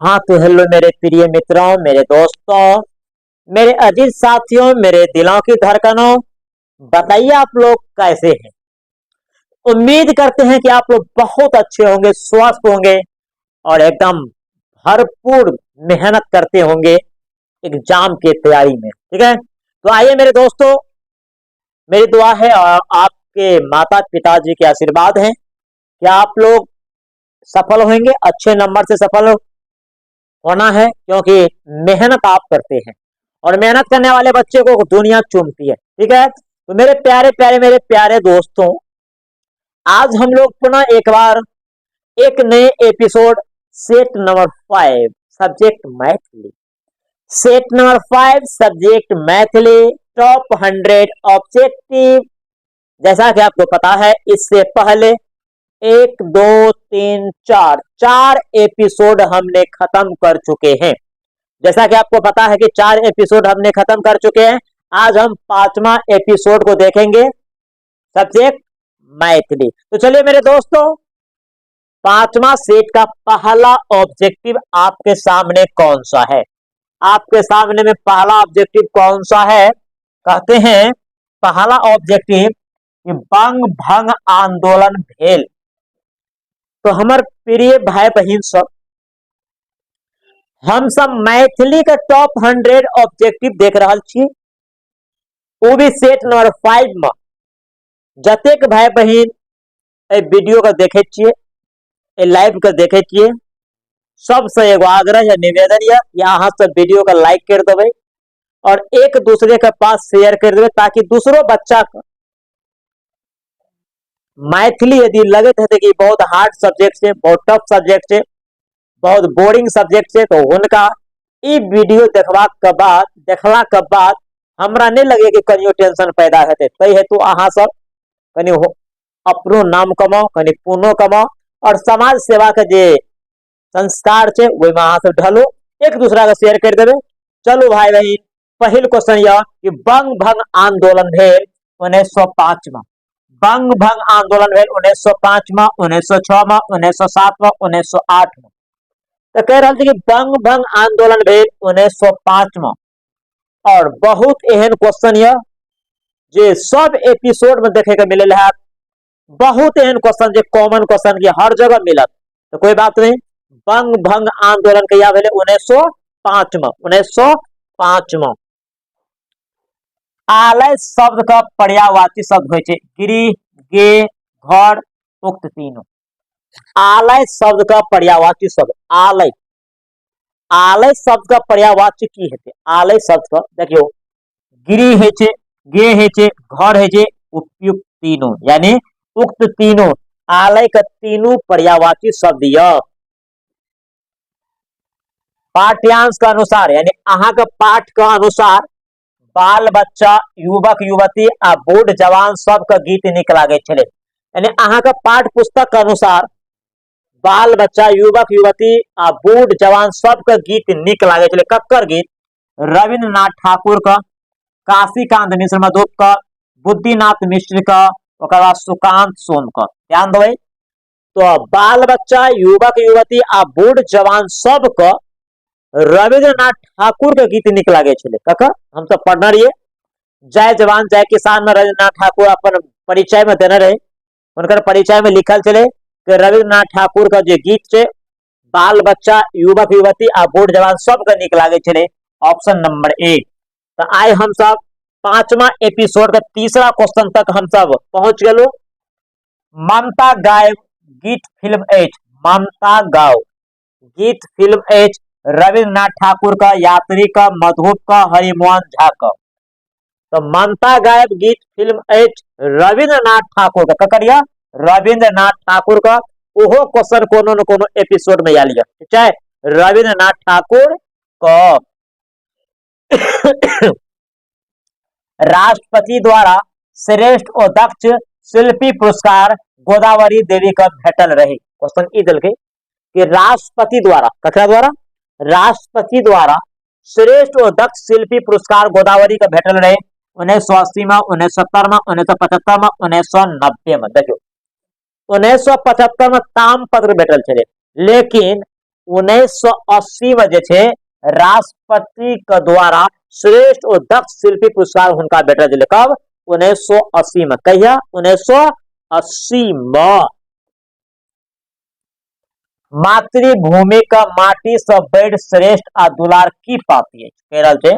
हाँ तो हेलो मेरे प्रिय मित्रों, मेरे दोस्तों, मेरे अजीज साथियों, मेरे दिलों की धड़कनों। बताइए आप लोग कैसे हैं। उम्मीद करते हैं कि आप लोग बहुत अच्छे होंगे, स्वस्थ होंगे और एकदम भरपूर मेहनत करते होंगे एग्जाम की तैयारी में। ठीक है, तो आइए मेरे दोस्तों, मेरी दुआ है और आपके माता पिताजी के आशीर्वाद हैं कि आप लोग सफल होंगे, अच्छे नंबर से सफल होना है, क्योंकि मेहनत आप करते हैं और मेहनत करने वाले बच्चे को दुनिया चूमती है। ठीक है, तो मेरे प्यारे प्यारे मेरे प्यारे दोस्तों, आज हम लोग पुनः एक बार एक नए episode set number 5 subject Maithili, set number 5 subject Maithili top 100 objective. जैसा कि आपको पता है, इससे पहले एक दो तीन चार चार एपिसोड हमने खत्म कर चुके हैं। जैसा कि आपको पता है कि 4 एपिसोड हमने खत्म कर चुके हैं। आज हम 5वां एपिसोड को देखेंगे, सब्जेक्ट मैथिली। तो चलिए मेरे दोस्तों, 5वां सेट का पहला ऑब्जेक्टिव आपके सामने कौन सा है? आपके सामने में पहला ऑब्जेक्टिव कौन सा है? कहते हैं पहला ऑब्जेक्टिव कि बंग भंग आंदोलन भेल। तो हमारे प्रिय भाई बहन सब, हम सब मैथिली के टॉप 100 ऑब्जेक्टिव देख रहा छीए, वो भी सेट नंबर 5 में। जतेक भाई बहन वीडियो का देखे छीए, लाइव का देखे छीए, सबसे एगो आग्रह या निवेदन है कि अहाँ सब वीडियो का लाइक कर देवे और एक दूसरे के पास शेयर कर देवे, ताकि दूसरों बच्चा को मैथिली यदि लगे थे कि बहुत हार्ड सब्जेक्ट है, बहुत टफ सब्जेक्ट है, बहुत बोरिंग सब्जेक्ट है, तो उनका ई वीडियो देखला के बाद हमरा नहीं लगे कि कनियो टेंशन पैदा हेते। तै हेतु अहाँ सब कनि अपनो नाम कमाओ, कनि पुनो कमाओ और समाज सेवा के जे संस्कार छे ओहि में अहाँ सब ढलो, एक दूसरा के शेयर कर देवे। चलो भाई बहन, पहिल क्वेश्चन यह कि बंग भंग आंदोलन भेल 1905 में। बंग भंग आंदोलन भेल 1905 में, 1906 में, 1907 में, 1908 में। तो कह रहा कि बंग भंग आंदोलन भेल 1905 में। और बहुत एहन क्वेश्चन है जे सब एपिसोड में देखे के मिले है, बहुत एहन क्वेश्चन जे कॉमन क्वेश्चन की हर जगह मिलत। तो कोई बात नहीं, बंग भंग आंदोलन कहिया भेले? 1905 में। 1905 में आलय शब्द का पर्यायवाची शब्द होय छे गृह, गे, घर, उक्त तीनों। आलय शब्द का पर्यायवाची शब्द आलय। आलय शब्द का पर्यायवाची की हेते? आलय शब्द का देखियो, गृह है छे, गे है छे, घर है छे, उपयुक्त तीनों, यानी उक्त तीनों आलय का तीनों पर्यायवाची शब्द यह पाठ्यांश के अनुसार, यानी अहाँ के पाठ के अनुसार बाल बच्चा, युवक युवती आ बूढ़ जवान सब के गीत निक लागे छले। यानी अहाँ के पाठ पुस्तक के अनुसार बाल बच्चा, युवक युवती आ बूढ़ जवान सब के गीत निक लागे छले। कक्कर गीत? रविन्द्रनाथ ठाकुर का, काशीकांत मिश्र मधुप का, बुद्धिनाथ मिश्र का, ओकर बाद सुकांत सोम का। ध्यान देवे तो बाल बच्चा, युवक युवती आ बूढ़ जवान सब का रविन्द्रनाथ ठाकुर के गीत निक लागे छले। कका हम सब पढ़ना रहिए, जय जवान जय किसान में रविन्द्रनाथ ठाकुर अपन परिचय में देने रहे। उनकर परिचय में लिखल चले कि रविन्द्रनाथ ठाकुर का जो गीत छे बाल बच्चा, युवक युवती आ बूढ़ जवान सब के निक लागे छले। ऑप्शन नंबर ए। तो आए हम सब 5वां एपिसोड के तीसरा क्वेश्चन तक हम सब पहुंच गए। ममता गायब गीत फिल्म एच। ममता गाओ गीत फिल्म एच रविन्द्रनाथ ठाकुर का, यात्री का, मधुप का, हरिमोहन झा का। तो ममता गायब गीत फिल्म एच रविन्द्रनाथ ठाकुर का, ककरिया रविन्द्रनाथ ठाकुर का। ओहो क्वेश्चन कोनो न कोनो एपिसोड में आ लिया, ठीक है? रविन्द्रनाथ ठाकुर को राष्ट्रपति द्वारा श्रेष्ठ और दक्ष शिल्पी पुरस्कार गोदावरी देवी का भेटल रहे। क्वेश्चन ई दिल के कि राष्ट्रपति द्वारा, ककरा द्वारा? राष्ट्रपति द्वारा श्रेष्ठ और दक्ष शिल्पी पुरस्कार गोदावरी का भेटल रहे 1980 में, 1970 में, 1975 में, 1990 में। देखियो 1975 में तामपत्र भेटल छे, लेकिन 1980 में जे छे राष्ट्रपति के द्वारा श्रेष्ठ और दक्ष शिल्पी पुरस्कार हुनका भेटल छलै कब 1980 में कहिया 1980 में मातृभूमि का माटी से बढ़ श्रेष्ठ आ दुलार की पाती है कह रहल छे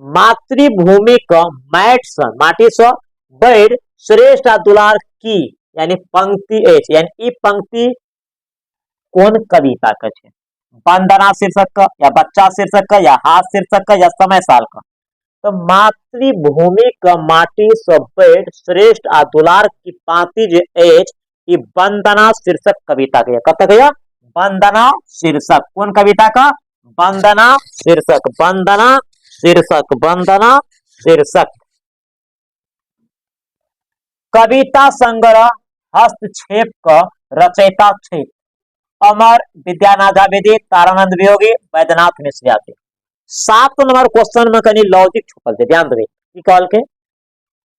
मातृभूमि का माटी से बढ़ श्रेष्ठ आ दुलार की यानी पंक्ति एच यानी ई पंक्ति कौन कविता का छे वंदना शीर्षक का या बच्चा शीर्षक का या हाथ शीर्षक का या समय साल का तो मातृभूमि का माटी से बढ़ श्रेष्ठ आ दुलार की पाती जे एच ई वंदना शीर्षक कविता के कत गया वंदना शीर्षक कौन कविता का वंदना शीर्षक वंदना शीर्षक वंदना शीर्षक कविता संग्रह हस्तक्षेप का रचयिता छे अमर विद्यानाथ विदित तारानंद वियोगी वैद्यनाथ मिश्र आते 7 नंबर क्वेश्चन में कनी लॉजिक छुपल है ध्यान देवे की कहल के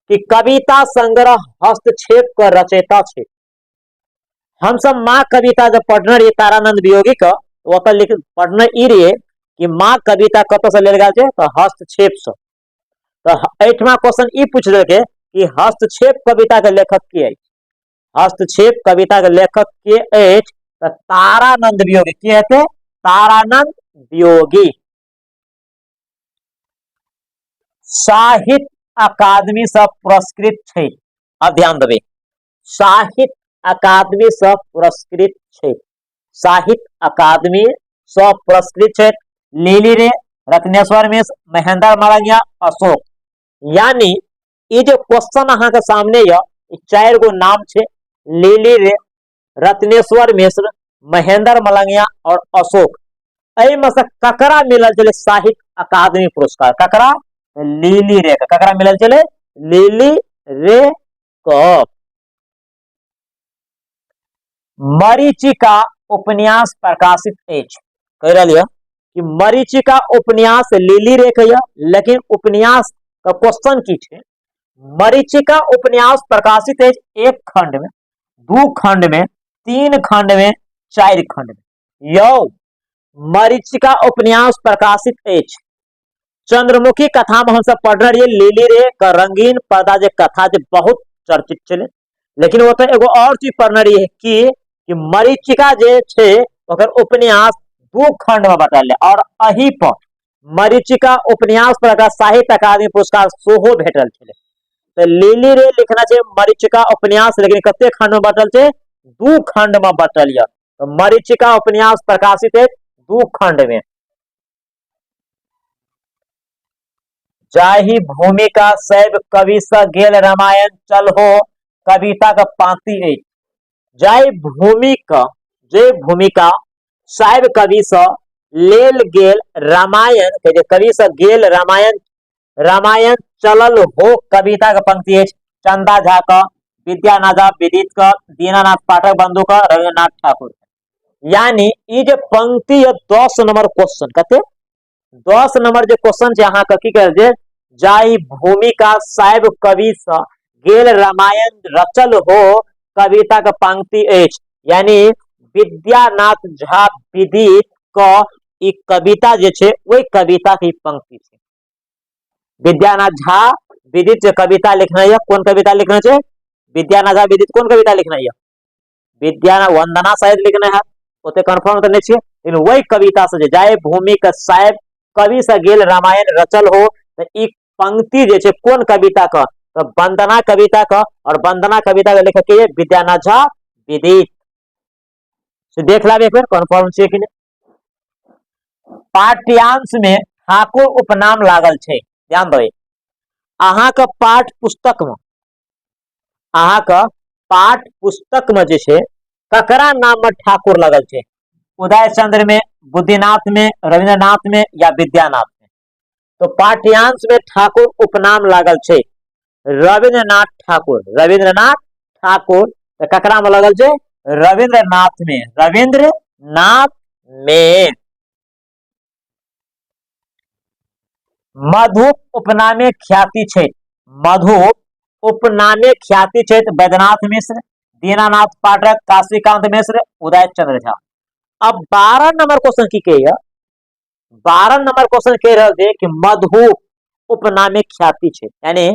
कि कविता संग्रह हस्तक्षेप का रचयिता छे हम सब माँ कविता जब पढ़ने रहिए तारानंद वियोगी का ओकर लिख पढ़ने ई रहिए कि माँ कविता कत से लेल गेल छे तो हस्तक्षेप से तो 8वां क्वेश्चन ई पूछ देलके कि हस्तक्षेप कविता के लेखक के है हस्तक्षेप कविता के लेखक के है तो तारानंद वियोगी के हेते तारानंद वियोगी साहित्य अकादमी से पुरस्कृत छे अब ध्यान देवे साहित्य अकादमी से पुरस्कृत छे साहित्य अकादमी से पुरस्कृत छे लिली रे रत्नेश्वर मिश्र महेंद्र मलंगिया अशोक यानी ये जो क्वेश्चन अहाँ के सामने ये 4 गो नाम छे लिली रे रत्नेश्वर मिश्र महेंद्र मलंगिया और अशोक एहि में से ककरा मिलल चले साहित्य अकादमी पुरस्कार ककरा लिली रे ककरा मिलल चले लिली रे को मरीचिका उपन्यास प्रकाशित एच कह रहा कि मरीचिका उपन्यास लिली रे कहिया लेकिन उपन्यास का क्वेश्चन की छे मरीचिका उपन्यास प्रकाशित एच 1 खंड में 2 खंड में 3 खंड में 4 खंड में यो मरीचिका उपन्यास प्रकाशित एच चंद्रमुखी कथा में हम सब पढ़ रही लिली रे का रंगीन पर्दा जे कथा जे बहुत चर्चित चले लेकिन वो तो एगो और चीज पढ़ रही है कि मरीचिका जे छे ओकर उपन्यास 2 खंड में बटल है और अही पर मरीचिका उपन्यास पर साहित्य अकादमी पुरस्कार सोहो भेटल छे तो लिली रे लिखना छे मरीचिका उपन्यास लेकिन कते खंड में बटल छे 2 खंड में बटल है तो मरीचिका उपन्यास प्रकाशित है 2 खंड में जाहि भूमिका सैब कवि स गेल रामायण चल हो कविता का पाती है जाहि भूमिका जे भूमिका साहिब कवि स लेल गेल रामायण के कवि स गेल रामायण रामायण चलल हो कविता का पंक्ति है चंदा झा का विद्यानाथ विदित का दीनानाथ पाठक बंधु का रविन्द्रनाथ ठाकुर यानी ये जो पंक्ति है 10 नंबर क्वेश्चन कहते 10 नंबर जो क्वेश्चन यहाँ का की कह दे जाई भूमिका साहिब कवि स गेल रामायण रचल हो कविता का पंक्ति एच यानी विद्यानाथ झा विदित का ई कविता जे छे वही कविता की पंक्ति छे विद्यानाथ झा विदित जो कविता लिखना है कौन कविता लिखना है विद्यानाथ झा विदित कौन कविता लिखना है विद्यानाथ वंदना शायद लिखना है ओते कंफर्म तो नहीं छे लेकिन वही कविता से जाए भूमि का साहिब कवि से गेल रामायण रचल हो तो ई पंक्ति जे छे कौन कविता का तो वंदना कविता का और वंदना कविता का लेखक के विद्यानाथ झा विदित तो देख ला एक बार कंफर्म छे कि नहीं पाठ्यांश में ठाकुर उपनाम लागल छे ध्यान दो अहाँ का पाठ पुस्तक में अहाँ का पाठ पुस्तक में जे छे ककरा नाम में ठाकुर लगल छे उदय चंद्र में बुद्धिनाथ में रविन्द्रनाथ में या विद्यानाथ में तो पाठ्यांश में ठाकुर उपनाम लागल छे रविन्द्रनाथ ठाकुर तो ककरा में लगल छे रविन्द्रनाथ में मधुप उपनामे ख्याति छे मधुप उपनामे ख्याति छे वैद्यनाथ मिश्र दीनानाथ पाठक काशीकांत मिश्र उदय चंद्र झा अब 12 नंबर क्वेश्चन की कहिए, 12 नंबर क्वेश्चन कह रहे थे कि मधुप उपनामे ख्याति छे, यानी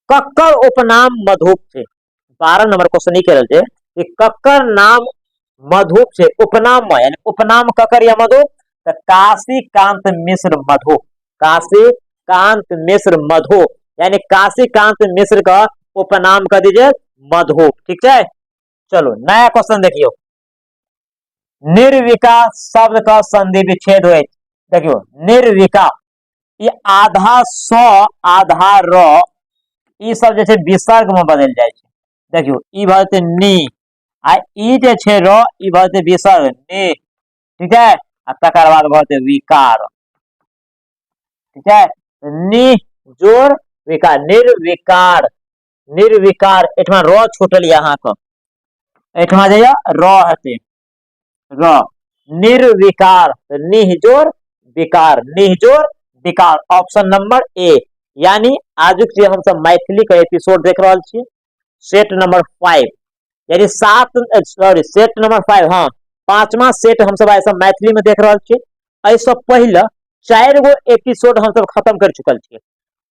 कक्कर उपनाम मधुप छे। 12 नंबर क्वेश्चन ही कह रहे थे कि कक्कर नाम मधुप छे, उपनाम में यानी उपनाम कक्कर या मधुप, तो काशी कांत मिश्र मधुप, काशी कांत मिश्र मधुप, यानी काशी कांत मिश्र का उपनाम कर दीजिए मधुप। ठीक है, चलो नया क्वेश्चन देखियो। निर्विका शब्द का संधि विच्छेद हुए, देखियो निर्विका, ये आधा स आधा र, ई सब जैसे विसर्ग में बदल जाए छे। देखियो ई भते नी, आ ई जे छे र, ई भते विसर्ग नी। ठीक है, आ तकर बाद भते विकार। ठीक है, नि जोड़ विकार, निर्विकार, निर्विकार, एठमा र छूटल यहाँ का, एठमा जाइए र हते, र निर्विकार, निहजोर विकार, निहजोर विकार, ऑप्शन नंबर ए। यानी आज जे हम सब मैथिली का एपिसोड देख रहा छी, सेट नंबर 5, यानी सेट नंबर 5, हाँ 5वां सेट हम सब ऐसा मैथिली में देख रहा छी। ऐसा पहले 4 गो एपिसोड हम सब खत्म कर चुकल छी,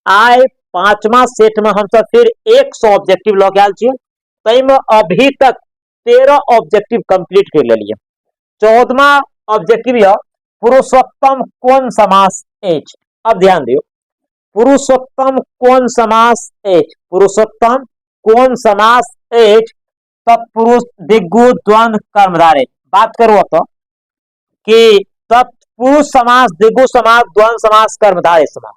आय 5वां सेट में हम सब फिर 100 ऑब्जेक्टिव लग आयल छी, तई में अभी तक 13 ऑब्जेक्टिव कंप्लीट कर लिए। 14वां ऑब्जेक्टिव यह पुरुषोत्तम कौन समास एच। अब ध्यान दियो, पुरुषोत्तम कौन समास एच, पुरुषोत्तम कौन समास एच, तत्पुरुष दिग्गु द्वंद कर्मधारय। बात करो तो कि तत्पुरुष समास, दिग्गु समास, द्वंद समास, कर्मधारय समास।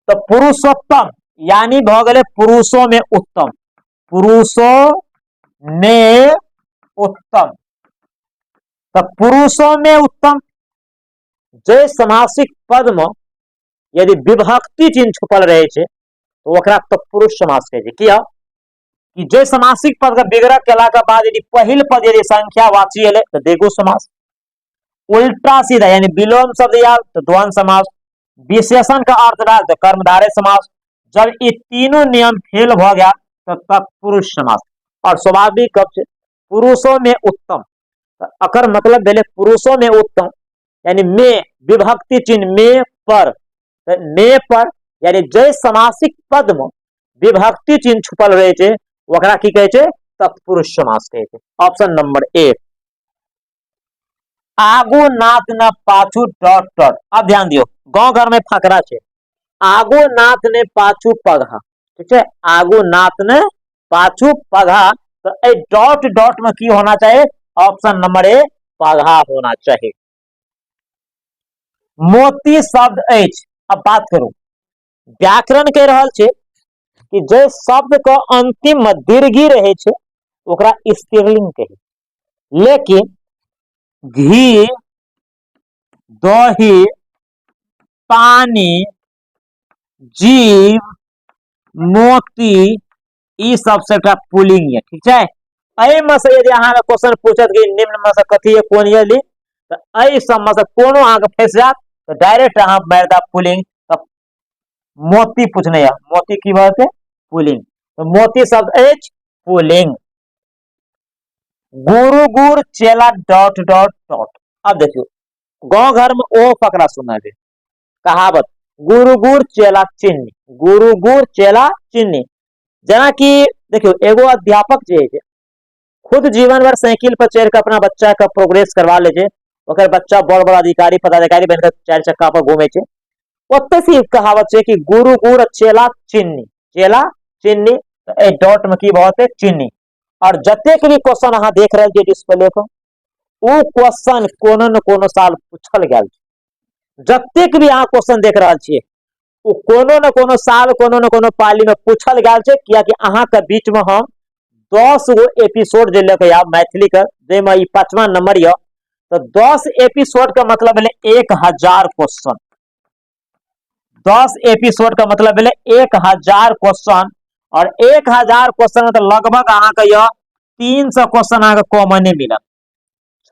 तो पुरुषोत्तम यानी भगले पुरुषों में उत्तम, पुरुषों में उत्तम, तो पुरुषों में उत्तम जय समासिक पद में यदि विभक्ति चिन्ह छुपल रहे छे तो ओकरा तत्पुरुष समास कहे छे। किया कि जय समासिक पद का विग्रह केला के बाद यदि पहिल पद यदि संख्यावाची एले तो द्विगु समास, उल्टा सीधा यानी विलोम शब्द आयल तो द्वंद समास, विशेषण का अर्थ रहा तो कर्मधारय समास। जब ये तीनों नियम फेल हो गया तो तत्पुरुष समास। और स्वाभाविक कब से पुरुषों में उत्तम, तो अकर मतलब भेले पुरुषों में उत्तम, यानी में विभक्ति चिन्ह में पर, तो में पर यानी जय समासिक पद में विभक्ति चिन्ह छुपल रहे छे ओकरा की कहे छे तत्पुरुष समास कहे छे। ऑप्शन नंबर ए। आगू नाथ न पाछू डॉट डॉट। अब ध्यान दियो, गांव घर में फकरा छे, आगू नाथ ने पाछू पगहा। ठीक है, आगू नाथ ने पाछू पगहा, तो ए डॉट डॉट में की होना चाहिए, ऑप्शन नंबर ए पगहा होना चाहिए। मोती शब्द एच। अब बात करूं, व्याकरण कह रहल छे कि जो शब्द का अंतिम में दीर्घी रहे छे ओकरा स्त्रीलिंग कही, लेकिन घी, दही, पानी, जीव, मोती, ई सब से पुलिंग है। ठीक है, एहि में से यदि अहाँ क्वेश्चन पूछत कि निम्न में से कथी है कौन ये ली, तो एहि सब में से कोनो अहाँ फंस जात तो डायरेक्ट अहाँ मार दा पुलिंग, तो मोती पूछने है, मोती की बात है पुलिंग, तो मोती शब्द एच पुलिंग। गुरु गुर चेला डॉट डॉट डॉट। अब देखियो गांव घर में ओ फकरा सुना दे, कहावत गुरु गुर चेला चिन्नी, गुरु गुर चेला चिन्नी। जना कि देखियो एगो अध्यापक जे है खुद जीवन भर साइकिल पर चढ़ कर अपना बच्चा का प्रोग्रेस करवा ले छे, ओकर बच्चा बड़ बड़ अधिकारी पदाधिकारी बनकर 4 चक्का पर घूमे छे। ओते से कहावत छे कि गुरु गुर चेला चिन्नी, चेला चिन्नी, तो ए डॉट में की बहुत है चिन्नी। और जतेक भी क्वेश्चन अहाँ देख रहे छियै डिस्प्ले पर, वो क्वेश्चन कोनो न कोनो साल पूछल गेल छै। जतेक भी अहाँ क्वेश्चन देख रहल छियै वो कोनो न कोनो साल कोनो न कोनो पाली में पूछल गेल छै, किया कि अहाँ के बीच में हम 10 गो एपिसोड जे लेके आब मैथिली के, जेमे ई 5वां नंबर ये, तो 10 एपिसोड का मतलब भेले 1000 क्वेश्चन, 10 एपिसोड का मतलब भेले 1000 क्वेश्चन। और 1000 क्वेश्चन में तो लगभग अहाँ के यह 300 क्वेश्चन अहाँ के कॉमन मिलत,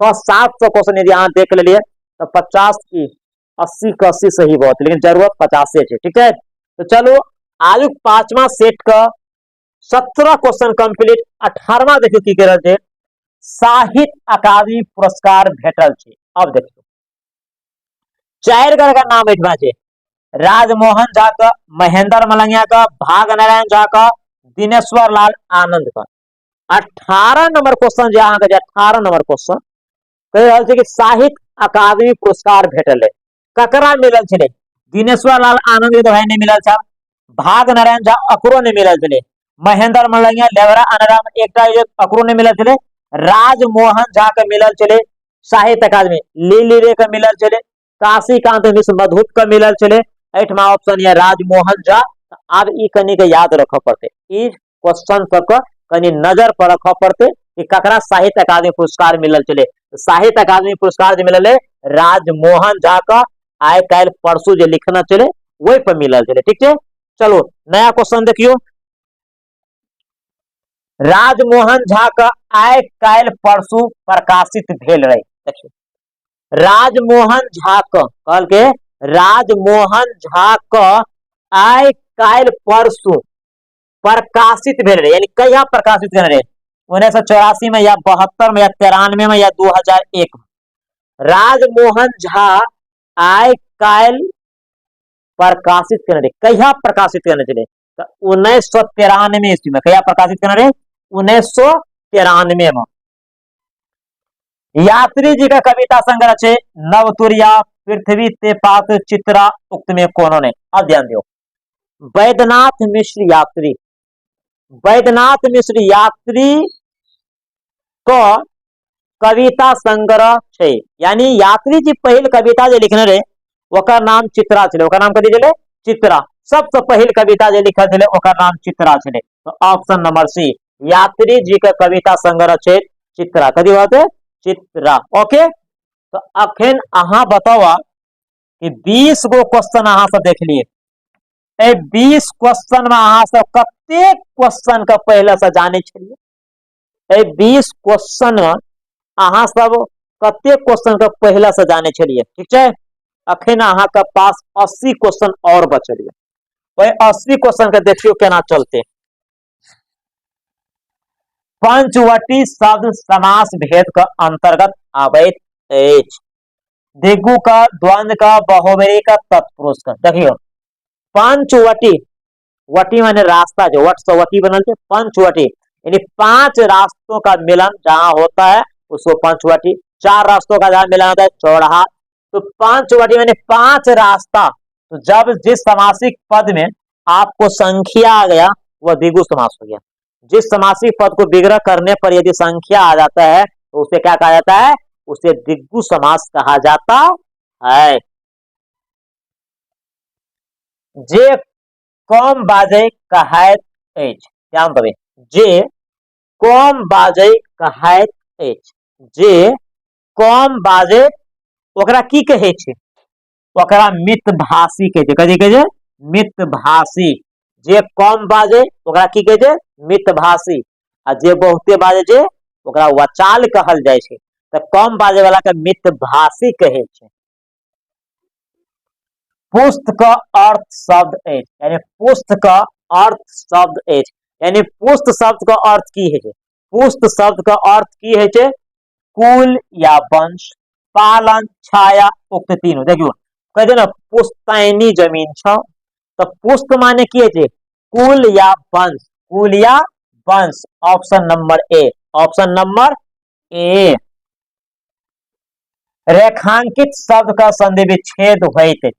600-700 क्वेश्चन यदि अहाँ देख लेलिए तो 50 की 80 का 80 सही बहुत, लेकिन जरूरत 50 है। ठीक है, तो चलो आज 5वां सेट का 17 क्वेश्चन कंप्लीट। 18वां देखियो की कह रहे थे, साहित्य अकादमी पुरस्कार भेटल छै। अब देखियो 4 गण का नाम एठमा छै, राजमोहन झा का, महेंद्र मलंगिया का, भाग नारायण झा का, दिनेश्वर लाल आनंद का। 18 नंबर क्वेश्चन जे अहाँ के 18 नंबर क्वेश्चन कह रहल छै कि साहित्य अकादमी पुरस्कार भेटल है, ककरा मिलल छले? दिनेश्वर लाल आनंद के तो भाई नहीं मिलल था, भाग नारायण झा अकरो नहीं मिलल छले, महेंद्र मलंगिया लेवरा अनराम एकटा अकरो नहीं मिलल छले, राजमोहन झा के मिलल छले साहित्य अकादमी, लीली रे के मिलल छले, काशीकांत मिश्र मधुप के मिलल छले। एठमा ऑप्शन ये राजमोहन झा। अब ई कनी के याद रख पड़ते, ई क्वेश्चन सब कनी नजर पर रख पड़ते कि ककरा साहित्य अकादमी पुरस्कार मिलल छले। साहित्य अकादमी पुरस्कार जो मिलल है राजमोहन झा का, आय काल परसू जो लिखना चले वही पर मिलल छले। ठीक है, चलो नया क्वेश्चन देखियो। राजमोहन झा का आय काल परसू प्रकाशित भेल रहे। देखियो राजमोहन झा का कहल के राजमोहन झा का आय काल परसू प्रकाशित भेल रहे, यानी कहिया प्रकाशित कर रहे? 1984 में या 72 में या 93 में या 2001 में। राजमोहन झा आय काल प्रकाशित करने, कहिया प्रकाशित करने चले? तो 1993 ईस्वी में। कहिया प्रकाशित करने? 1993 में। यात्री जी का कविता संग्रह छे नवतुरिया, पृथ्वी ते पात, चित्रा, उक्त में कोनो ने। अब ध्यान दियो, वैद्यनाथ मिश्र यात्री, वैद्यनाथ मिश्र यात्री को कविता संग्रह छे, यानी यात्री जी पहल कविता जो लिखने रहे ओकर नाम चित्रा छे। ओकर नाम कथी छे? चित्रा। सबसे पहल कविता जो लिखल छे ओकर नाम चित्रा छे। तो ऑप्शन नंबर सी, यात्री जी के कविता संग्रह छे चित्रा। कथी बात है? चित्रा। ओके, तो अखन अहाँ बताओ कि 20 गो क्वेश्चन अहाँ सब देख लिए, 20 क्वेश्चन में अहाँ सब कतेक क्वेश्चन का पहले से जाने छलिए? 20 क्वेश्चन में अहाँ सब कतेक क्वेश्चन का पहले से जाने छलिए? ठीक है, अखन अहाँ के पास 80 क्वेश्चन और बचल है। वही 80 क्वेश्चन के देखियो केना चलते। पंचवटी शब्द समास भेद का अंतर्गत आबैत अछि। दिगु का, द्वंद का, बहुवरी का, तत्पुरुष का। देखियो पंचवटी, वटी माने रास्ता, जो वट से वटी बनल है, पंचवटी यानी 5 रास्तों का मिलन जहां होता है उसको पंचवटी। 4 रास्तों का जहां मिलन होता है चौराहा। तो पंचवटी माने 5 रास्ता। तो जब जिस समासिक पद में आपको संख्या आ गया वह द्विगु समास हो गया। जिस समासिक पद को विग्रह करने पर यदि संख्या आ जाता है तो उसे क्या कहा जाता है? उसे द्विगु समास कहा जाता है। जे कम बाजे कहैत अछि, ध्यान देबै, जे कम बाजे कहैत अछि, जे कम बाजे ओकरा की कहै छै? ओकरा मितभाषी कहै छै। कथी कहै छै? मितभाषी। जे कम बाजे ओकरा की कहै छै? मितभाषी। आ जे बहुते बाजे छै ओकरा वचाल कहल जाइ छै। तो कम बाजे वाला के मितभाषी कहै छै। पुस्त का अर्थ शब्द अछि, यानी पुस्त का अर्थ शब्द अछि, यानी पुस्त शब्द का अर्थ की है? पुस्त शब्द का अर्थ की है? कुल या वंश, पालन, छाया, उक्त तीनों। देखियो कहते ना पुस्तैनी जमीन छ, तो पुस्त माने की है? कुल या वंश, कुल या वंश। ऑप्शन नंबर ए, ऑप्शन नंबर ए। रेखांकित शब्द का संधि विच्छेद होइत,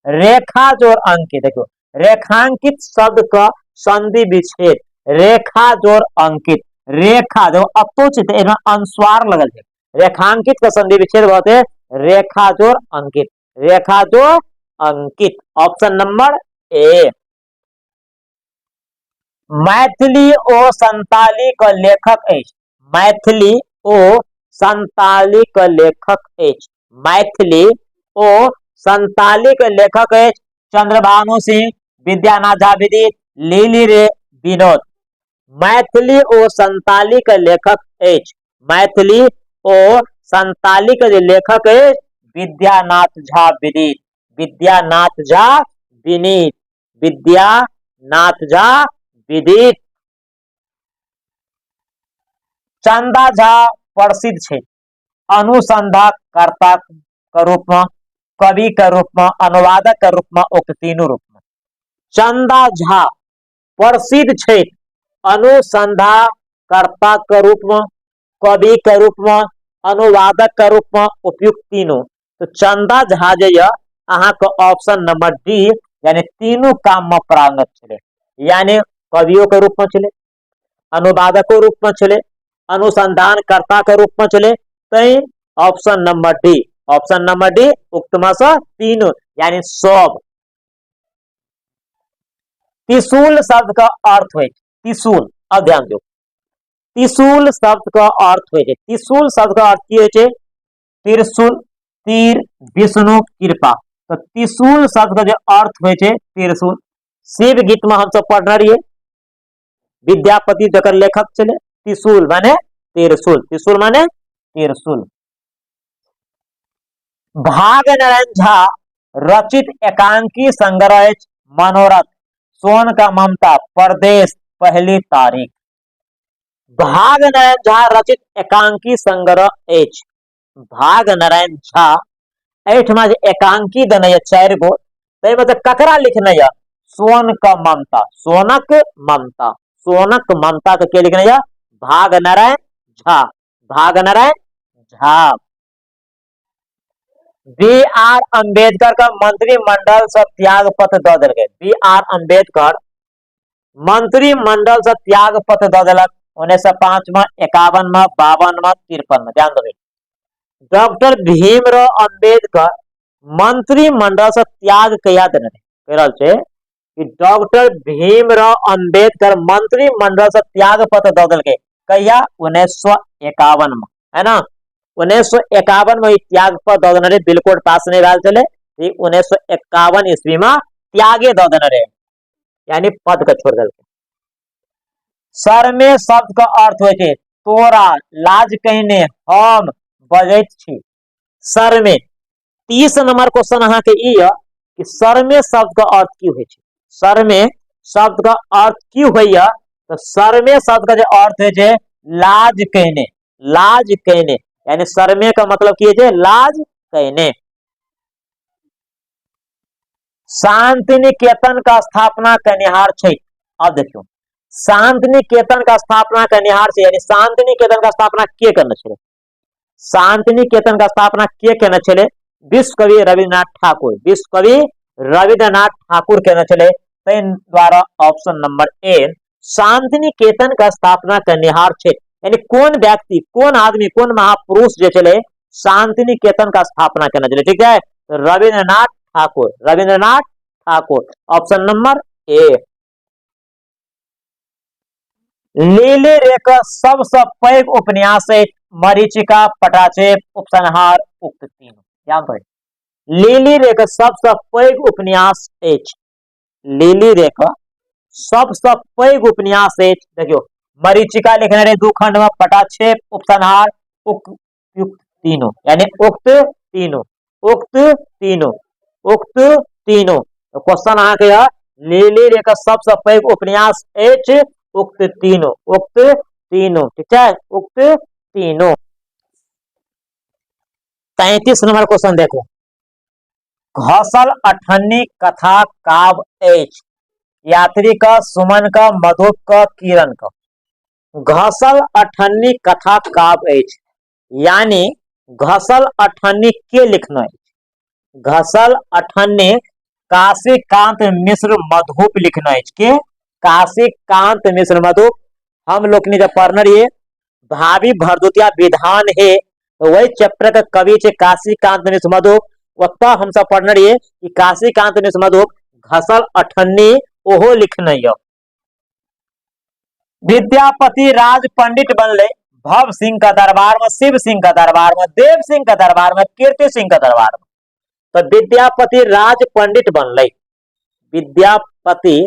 रेखा जोड़ अंकित। देखो रेखांकित शब्द का संधि विच्छेद, रेखा जोड़ अंकित, रेखा जो अतोचित अनुस्वार लगल है, रेखांकित का संधि विच्छेद बहुत है रेखा जोड़ अंकित, रेखा जोड़ अंकित। Option number A. मैथिली ओ संताली का लेखक अछि, मैथिली ओ संताली का लेखक अछि, मैथिली ओ संताली के लेखक है चंद्रभानु सिंह, विद्यानाथ झा विदित, लीली रे विनोद। मैथिली ओ संताली के लेखक है, मैथिली ओ संताली के जो लेखक है विद्यानाथ झा विदित, विद्यानाथ झा विनीत, विद्यानाथ झा विदित। चंदा झा प्रसिद्ध छे। अनुसंधानकर्ता के रूप में, कवि के रूप में, अनुवादक के रूप में, उक्त तीनों रूप में। चंदा झा प्रसिद्ध छे अनुसंधानकर्ता के रूप में, कवि के रूप में, अनुवादक के रूप में, उपयुक्त तीनों। तो चंदा झा जे अहाँ के ऑप्शन नंबर डी यानी तीनों काम में पारंगत छे, यानी कवियों के रूप में चले, अनुवादक के रूप में चले, अनुसंधानकर्ता के रूप में चले। तई option number D, option number D उक्त में से तीनों यानी सब। त्रिशूल शब्द का अर्थ हो त्रिशूल, अब ध्यान दो, त्रिशूल शब्द का अर्थ हो त्रिशूल शब्द का अर्थ की हो त्रिशूल, तीर, विष्णु कृपा। तो त्रिशूल शब्द का जो अर्थ हो त्रिशूल, शिव गीत में हम सब पढ़ रही है, विद्यापति जकर लेखक चले, त्रिशूल माने त्रिशूल, त्रिशूल माने त्रिशूल। भाग नारायण झा रचित एकांकी संग्रह मनोरथ, सोन का ममता, परदेश, पहली तारीख। भाग नारायण झा रचित एकांकी संग्रह एच, भाग नारायण झा एठमा एकांकी देने 4 गो, तो मतलब ककरा लिखने है, सोन का ममता, सोनक ममता, सोनक ममता के के लिखने है भाग नारायण झा, भाग नारायण झा। बी आर अम्बेडकर का मंत्रिमंडल से त्याग पत्र द दिल, बी आर अम्बेडकर मंत्रिमंडल से त्याग पत्र द दिलक 1905 में, 51 में, 52 में, 53 में। ध्यान देवे डॉक्टर भीमराव अम्बेडकर मंत्रिमंडल से त्याग कहिया देने छे कि डॉक्टर भीमराव अम्बेडकर मंत्रिमंडल से त्याग पत्र द दिल कहिया 1951 में, है ना। 1951 में त्याग पत्र द देने, बिल कोड पास नहीं रहा चले, 1951 ईस्वी में त्यागे द देने रहे, यानी पद का छोड़ दिल। सर में शब्द का अर्थ हो तोरा, लाज कहने, हम बजैत छी। सर में 30 नंबर क्वेश्चन अहाँ के ई है कि सर में शब्द का अर्थ की होय छै, सर में शब्द का अर्थ की होय, तो सर में शब्द का जो अर्थ है लाज कहने, लाज कहने, यानी सर में का मतलब की है लाज कहने। शांति निकेतन का स्थापना कनिहार छै, अब देखियो शांति निकेतन का स्थापना कनिहार छै, यानी शांति निकेतन का स्थापना के करने छे, शांति निकेतन का स्थापना के करने छे, विश्व कवि रविन्द्रनाथ ठाकुर, विश्व कवि रविन्द्रनाथ ठाकुर कहने चले। द्वारा ऑप्शन नंबर ए शांति निकेतन का स्थापना कनिहार छे, यानी कौन व्यक्ति, कौन आदमी, कौन महापुरुष जो चले शांति निकेतन का स्थापना करने चले, ठीक है, Rabindranath Thakur, Rabindranath Thakur, option number A. लीली रेखा सबसे पैघ उपन्यास है मरीचिका, पटाचेप, उपसंहार, उक्त तीनों। ध्यान रहे लीली रेखा सबसे पैघ उपन्यास एच, लीली रेखा सबसे पैघ उपन्यास एच। देखियो मरीचिका लिखने रहे 2 खंड में, पटाक्षेप, उपसंहार, उक्त तीनों, यानी उक्त तीनों, उक्त तीनों, उक्त तीनों। तो क्वेश्चन अहाँ के लीली रेखा सबसे पैघ उपन्यास एच, उक्त तीनों, उक्त तीनों, ठीक है, उक्त तीनों। 33 नंबर क्वेश्चन देखो, घसल अठन्नी कथा काव्य एच, यात्री का, सुमन का, मधुप का, किरण का। घसल अठन्नी कथा काव्य एच, यानी घसल अठन्नी के लिखना है, घसल अठन्नी काशीकांत मिश्र मधुप लिखना है, के काशीकांत मिश्र मधुप। हम लोग ने जब पढ़ना रही भाभी भरदुतिया विधान है, तो वही चैप्टर का कवि छे काशीकांत मिश्र मधुप। वक्ता हम सब पढ़ना रही कि काशीकांत मिश्र मधुप घसल अठन्नी ओहो लिखना है। विद्यापति राज पंडित बनले भव सिंह का दरबार में, शिव सिंह का दरबार में, देव सिंह का दरबार में, कीर्ति सिंह का दरबार में। तो विद्यापति राज पंडित बनले, विद्यापति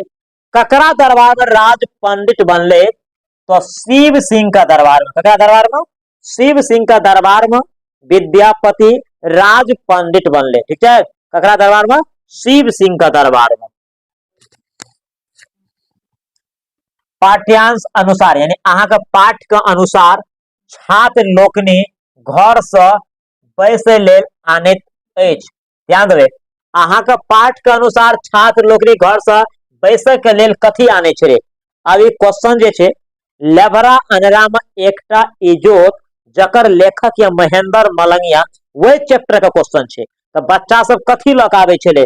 ककरा दरबार में राज पंडित बनले, तो शिव सिंह का दरबार में। ककरा दरबार में? शिव सिंह का दरबार में विद्यापति राज पंडित बनले, ठीक है, ककरा दरबार में? शिव सिंह का दरबार में। पाठ्यांश अनुसार यानी अहाँ का पाठ के अनुसार छात्र लोकनि घर से बैसे लेल आनैत अछि। ध्यान देबै, अहाँ के पाठ के अनुसार छात्र लोकनि घर से बैसे के लेल कथी आने छे। अब ई क्वेश्चन जे छे, लेबरा अनरा में एकटा इजोत जकर लेखक या महेंद्र मलंगिया, वही चैप्टर का क्वेश्चन छे। तो बच्चा सब कथी लक आवे छे,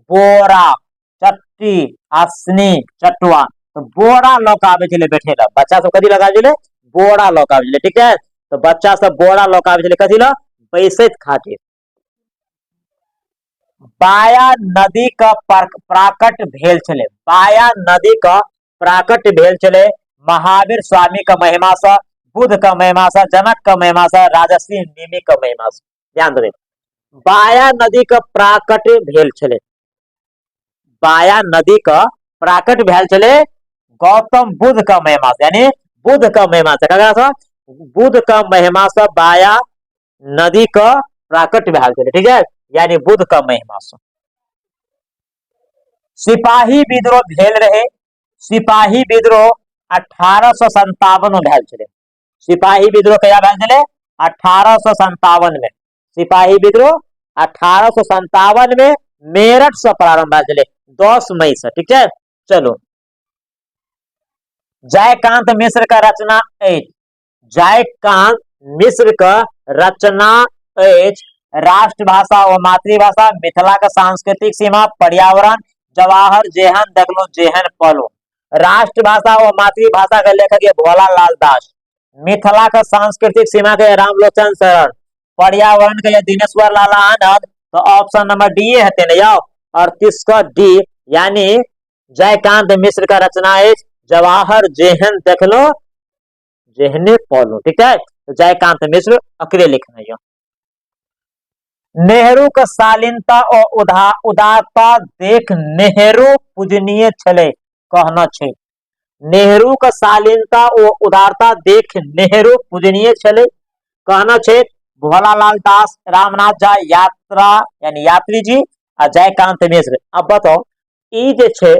बोरा, चट्टी, आसनी, चटवा। तो बोरा लक आवे छे बैठे ला, बच्चा सब कथी लक आवे छे, बोरा लक आवे छे। ठीक है, तो बच्चा सब बोरा लक आवे छे कथी ला, बैसैत खातिर। बाया नदी का प्राकट भेल छले, बाया नदी का प्राकट भेल छले महावीर स्वामी का महिमा से, बुद्ध का महिमा से, जनक का महिमा से, राजर्षि निमि का महिमा से। ध्यान देवे, बाया नदी का प्राकट भेल छले, बाया नदी का प्राकट भेल छले गौतम बुद्ध का महिमा से, यानी बुद्ध का महिमा से। क्या था, बुद्ध का महिमा से बाया नदी का प्राकट भेल छले। ठीक है, यानी बुद्ध का महिमा से। सिपाही विद्रोह भेल रहे, सिपाही विद्रोह 1857 में भेल छले। सिपाही विद्रोह कहिया भेल छले, 1857 में। सिपाही विद्रोह 1857 में मेरठ से प्रारंभ भेल छले, 10 मई से। ठीक है, चलो। जयकांत मिश्र का रचना अछि, जयकांत मिश्र का रचना अछि राष्ट्रभाषा व मातृभाषा, मिथिला का सांस्कृतिक सीमा, पर्यावरण, जवाहर जेहन देखलो जेहन पलो। राष्ट्रभाषा व मातृभाषा के लेखक ये भोला लाल दास, मिथिला का सांस्कृतिक सीमा के रामलोचन शरण, पर्यावरण के ये दिनेश्वर लाल आनंद। तो ऑप्शन नंबर डी है ना, और 30 का डी, यानी जयकांत मिश्र का रचना है जवाहर जेहन देखलो जेहने पलो। ठीक है, तो जयकांत मिश्र अकेले लिखना है। नेहरू का शालीनता और उदारता देख नेहरू पूजनीय छले, कहना छे। नेहरू का शालीनता और उदारता देख नेहरू पूजनीय छले, कहना छे भोलालाल दास, रामनाथ झा, यात्रा यानी यात्री जी, और जयकांत मिश्र। अब बताओ, ई जे छे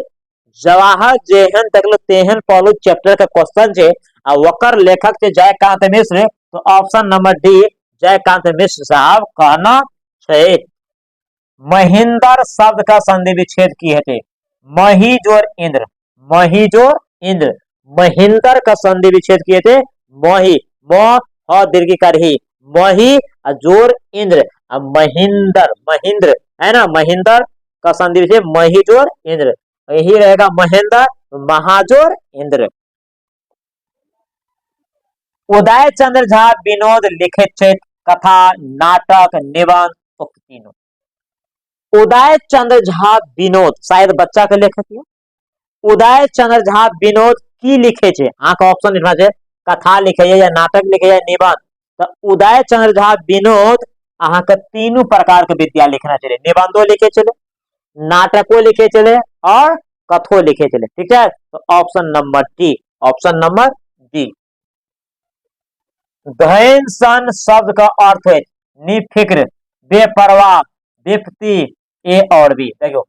जवाहर जेहन देखलो तेहन पहलू चैप्टर का क्वेश्चन छे, और वकर लेखक छे जयकांत मिश्र। तो ऑप्शन नंबर डी जयकांत मिश्र साहब कहना छे। महिंदर शब्द का संधि विच्छेद की है, महिजोर इंद्र, महिजोर इंद्र। महिंदर का संधि विच्छेद किए थे मही, म दीर्घिकार ही, मही जोर इंद्र, महिंदर, महिंद्र है ना, महिंदर का संधि विच्छेद महिजोर इंद्र, यही रहेगा महेंद्र, महाजोर इंद्र। उदय चंद्र झा विनोद लिखे छे, कथा, नाटक, निबंध, उक्त तीनों। उदय चंद्र झा विनोद शायद बच्चा के लेखक है। उदय चंद्र झा विनोद की लिखे छे, आंख ऑप्शन लिखना छे, कथा लिखे या नाटक लिखे या निबंध। तो उदय चंद्र झा विनोद अहाँ के तीनों प्रकार के विद्या लिखना चाहिए, निबंधो लिखे चले, नाटको लिखे चले और कथो लिखे चले। ठीक है, तो option number D, option number D. धैन सन शब्द का अर्थ है निफिक्र, बेपरवाह, विपत्ति, ए और बी। देखो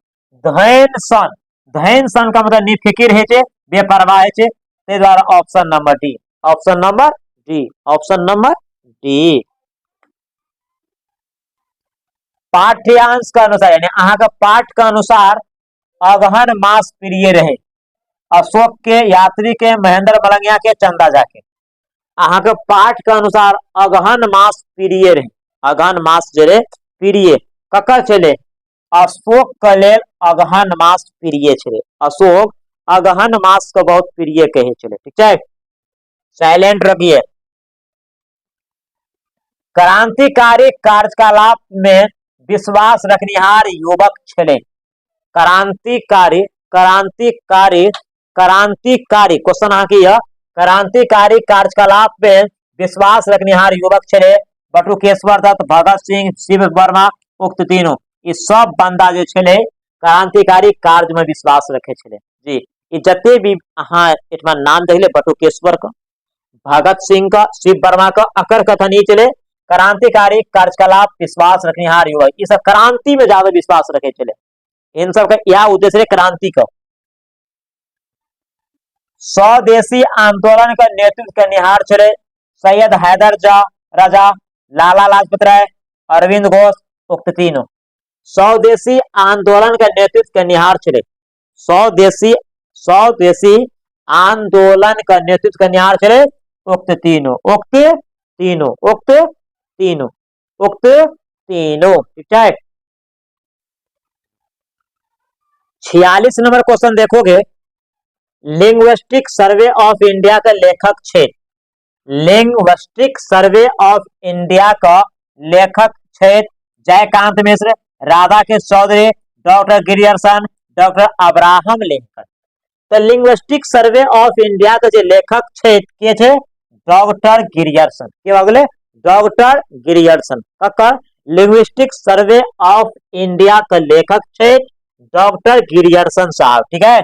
धैन सन, धैन सन का मतलब निफिकिर है, बेपरवाह है, ते द्वारा option number D, option number D, option number D. पाठ्यांश का अनुसार यानी अहाँ का पाठ का अनुसार अगहन मास प्रिय रहे, अशोक के, यात्री के, महेंद्र मलंगिया के, चंदा झा के। अहाँ के पाठ के अनुसार अगहन मास प्रिय रहे, अगहन मास जे प्रिय ककर छले, अशोक के लेल अगहन मास प्रिय छले, अशोक अगहन मास को बहुत प्रिय कहे छले। ठीक है, साइलेंट रखिए। क्रांतिकारी कार्यकलाप में विश्वास रखनिहार युवक छले, क्रांतिकारी, क्रांतिकारी, क्रांतिकारी क्वेश्चन अहाँ की क्रांतिकारी कार्यकलाप में विश्वास रखनिहार युवक छले बटुकेश्वर दत्त, भगत सिंह, शिव वर्मा, उक्त तीनों। ई सब बंदा जे छले क्रांतिकारी कार्य में विश्वास रखे छले जी। ई जते भी अहाँ एठमा नाम देखले बटुकेश्वर का, भगत सिंह का, शिव वर्मा का, अकर कथन ई चले क्रांतिकारी कार्यकलाप विश्वास रखनिहार युवक, ये सब क्रांति में ज्यादा विश्वास रखे चले। इन सब का यह उद्देश्य है क्रांति का। स्वदेशी आंदोलन का नेतृत्व करनिहार चले सैयद हैदर राजा, लाला लाजपत राय, अरविंद घोष, उक्त तीनों। स्वदेशी आंदोलन का नेतृत्व करनिहार छे। स्वदेशी आंदोलन का नेतृत्व करनिहार छे उक्त तीनों, उक्त तीनों, उक्त तीनों, उक्त तीनों। ठीक है। 46 नंबर क्वेश्चन देखोगे, लिंग्विस्टिक सर्वे ऑफ इंडिया का लेखक छे। लिंग्विस्टिक सर्वे ऑफ इंडिया का लेखक छे Jaykant Mishra, Radhakrishna Chaudhary, doctor Grierson, doctor Abraham Lincoln. तो लिंग्विस्टिक सर्वे ऑफ इंडिया का जो लेखक छे के छे डॉक्टर गिरियर्सन। के बगले डॉक्टर गिरियर्सन का लिंग्विस्टिक सर्वे ऑफ इंडिया का लेखक छे डॉक्टर गिरियर्सन साहब। ठीक है।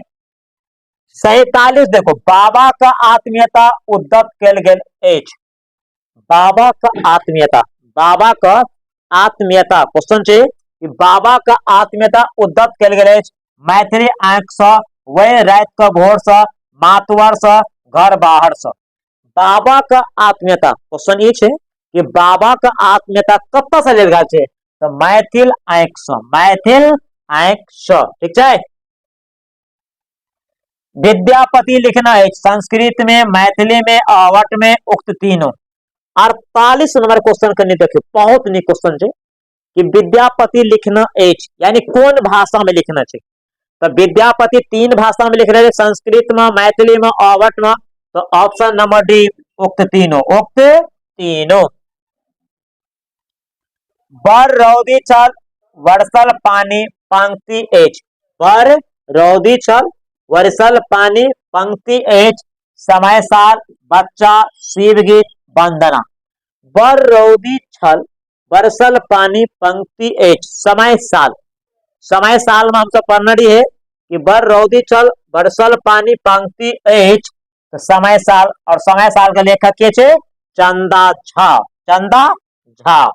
47 देखो, बाबा का आत्मीयता उद्धत कल गेल एच। बाबा का आत्मीयता, बाबा का आत्मीयता क्वेश्चन छे कि बाबा का आत्मीयता उद्धत कल गेल एच मैथिली आंख स, वह रात का भोर स, मातवर स, घर बाहर स। बाबा का आत्मीयता क्वेश्चन ये छे कि बाबा का आत्मीयता कत्ता से लेल गेल छे, तो मैथिल आंख स, मैथिल आंख स। ठीक है। विद्यापति लिखना है संस्कृत में, मैथिली में, अवट में, उक्त तीनों। 48 नंबर क्वेश्चन करने देखिए, बहुत नी क्वेश्चन है कि विद्यापति लिखना एच यानी कौन भाषा में लिखना चाहिए। तो विद्यापति 3 भाषा में लिख रहे, संस्कृत में, मैथिली में, अवट में। तो ऑप्शन नंबर डी उक्त तीनों, उक्त तीनों। बर रौदी छल वर्षल पानी पंक्ति एच। बर रौदी छल वर्षल पानी पंक्ति एच, समय साल, बच्चा, शिव गीत, वंदना। बर रौदी छल वर्षल पानी पंक्ति एच, समय साल। समय साल में हम सब पढ़ना रही है कि बर रौदी छल वर्षल पानी पंक्ति एच, तो समय साल। और समय साल का लेखक के छे चंदा झा, चंदा झा।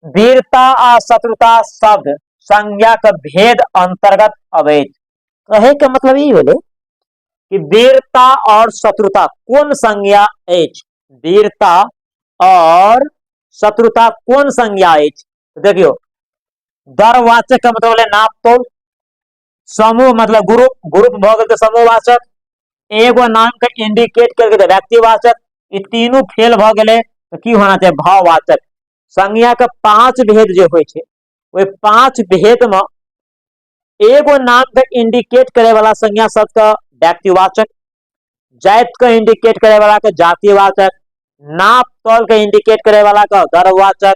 वीरता और शत्रुता शब्द संज्ञा का भेद अंतर्गत अवैध। कहे का मतलब ये बोले कि वीरता और शत्रुता कौन संज्ञा एच, वीरता और शत्रुता कौन संज्ञा एच। तो देखियो, दरवाचक का मतलब नाप तोल, समूह मतलब ग्रुप, ग्रुप भोग के समूहवाचक, एगो नाम का इंडिकेट करके व्यक्तिवाचक, ये तीनों फेल भ गए तो की होना चाहिए भाववाचक। संज्ञा का 5 भेद जो होय छे, वो 5 भेद में एगो नाम का इंडिकेट करे वाला संज्ञा शब्द का व्यक्तिवाचक, जात का इंडिकेट करे वाला का जातिवाचक, नाप तौल का इंडिकेट करे वाला का गर्ववाचक,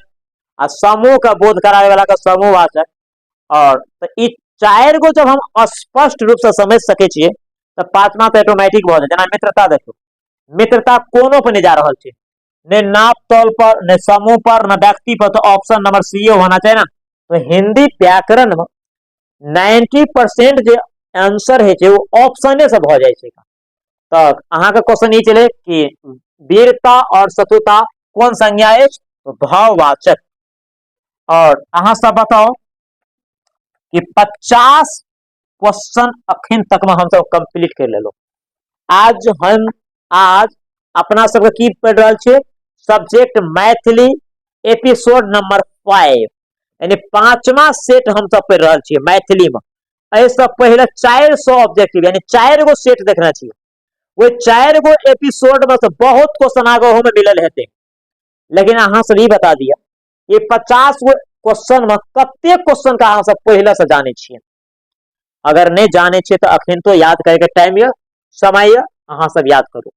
और समूह का बोध कराने वाला का समूहवाचक। और तो इ 4 गो जब हम स्पष्ट रूप से समझ सके छिए तो 5वां तो ऑटोमेटिक भ जाए। जना मित्रता देखो, मित्रता कोनो पर नहीं जा रहा छे, ने नाप तौल पर, ने समूह पर, न व्यक्ति पर। तो ऑप्शन नंबर सी होना चाहिए ना। तो हिंदी व्याकरण में 90% जो आंसर है वो ऑप्शन से भ जाए। तो अहाँ का क्वेश्चन ये चले कि वीरता और शत्रुता कौन संज्ञा है, तो भाववाचक। और अहाँ सब बताओ कि 50 क्वेश्चन अखन तक में हम सब कंप्लीट कर ले लो। आज अपना सब की पढ़ रहा छे सब्जेक्ट मैथिली एपिसोड नंबर 5 यानी 5वां सेट हम सब पढ़ रहा छे मैथिली में। ऐसा पहले 400 ऑब्जेक्टिव यानी 4 गो सेट देखना चाहिए। वो 4 गो एपिसोड में से बहुत क्वेश्चन आगे हम मिलल हेते, लेकिन अहाँ सब ही बता दिया ये 50 गो क्वेश्चन में कते क्वेश्चन का अहाँ सब पहले से जाने छिए। अगर नहीं जाने छिए तो अखन तो याद करे के टाइम है, समय है, अहाँ सब याद करो।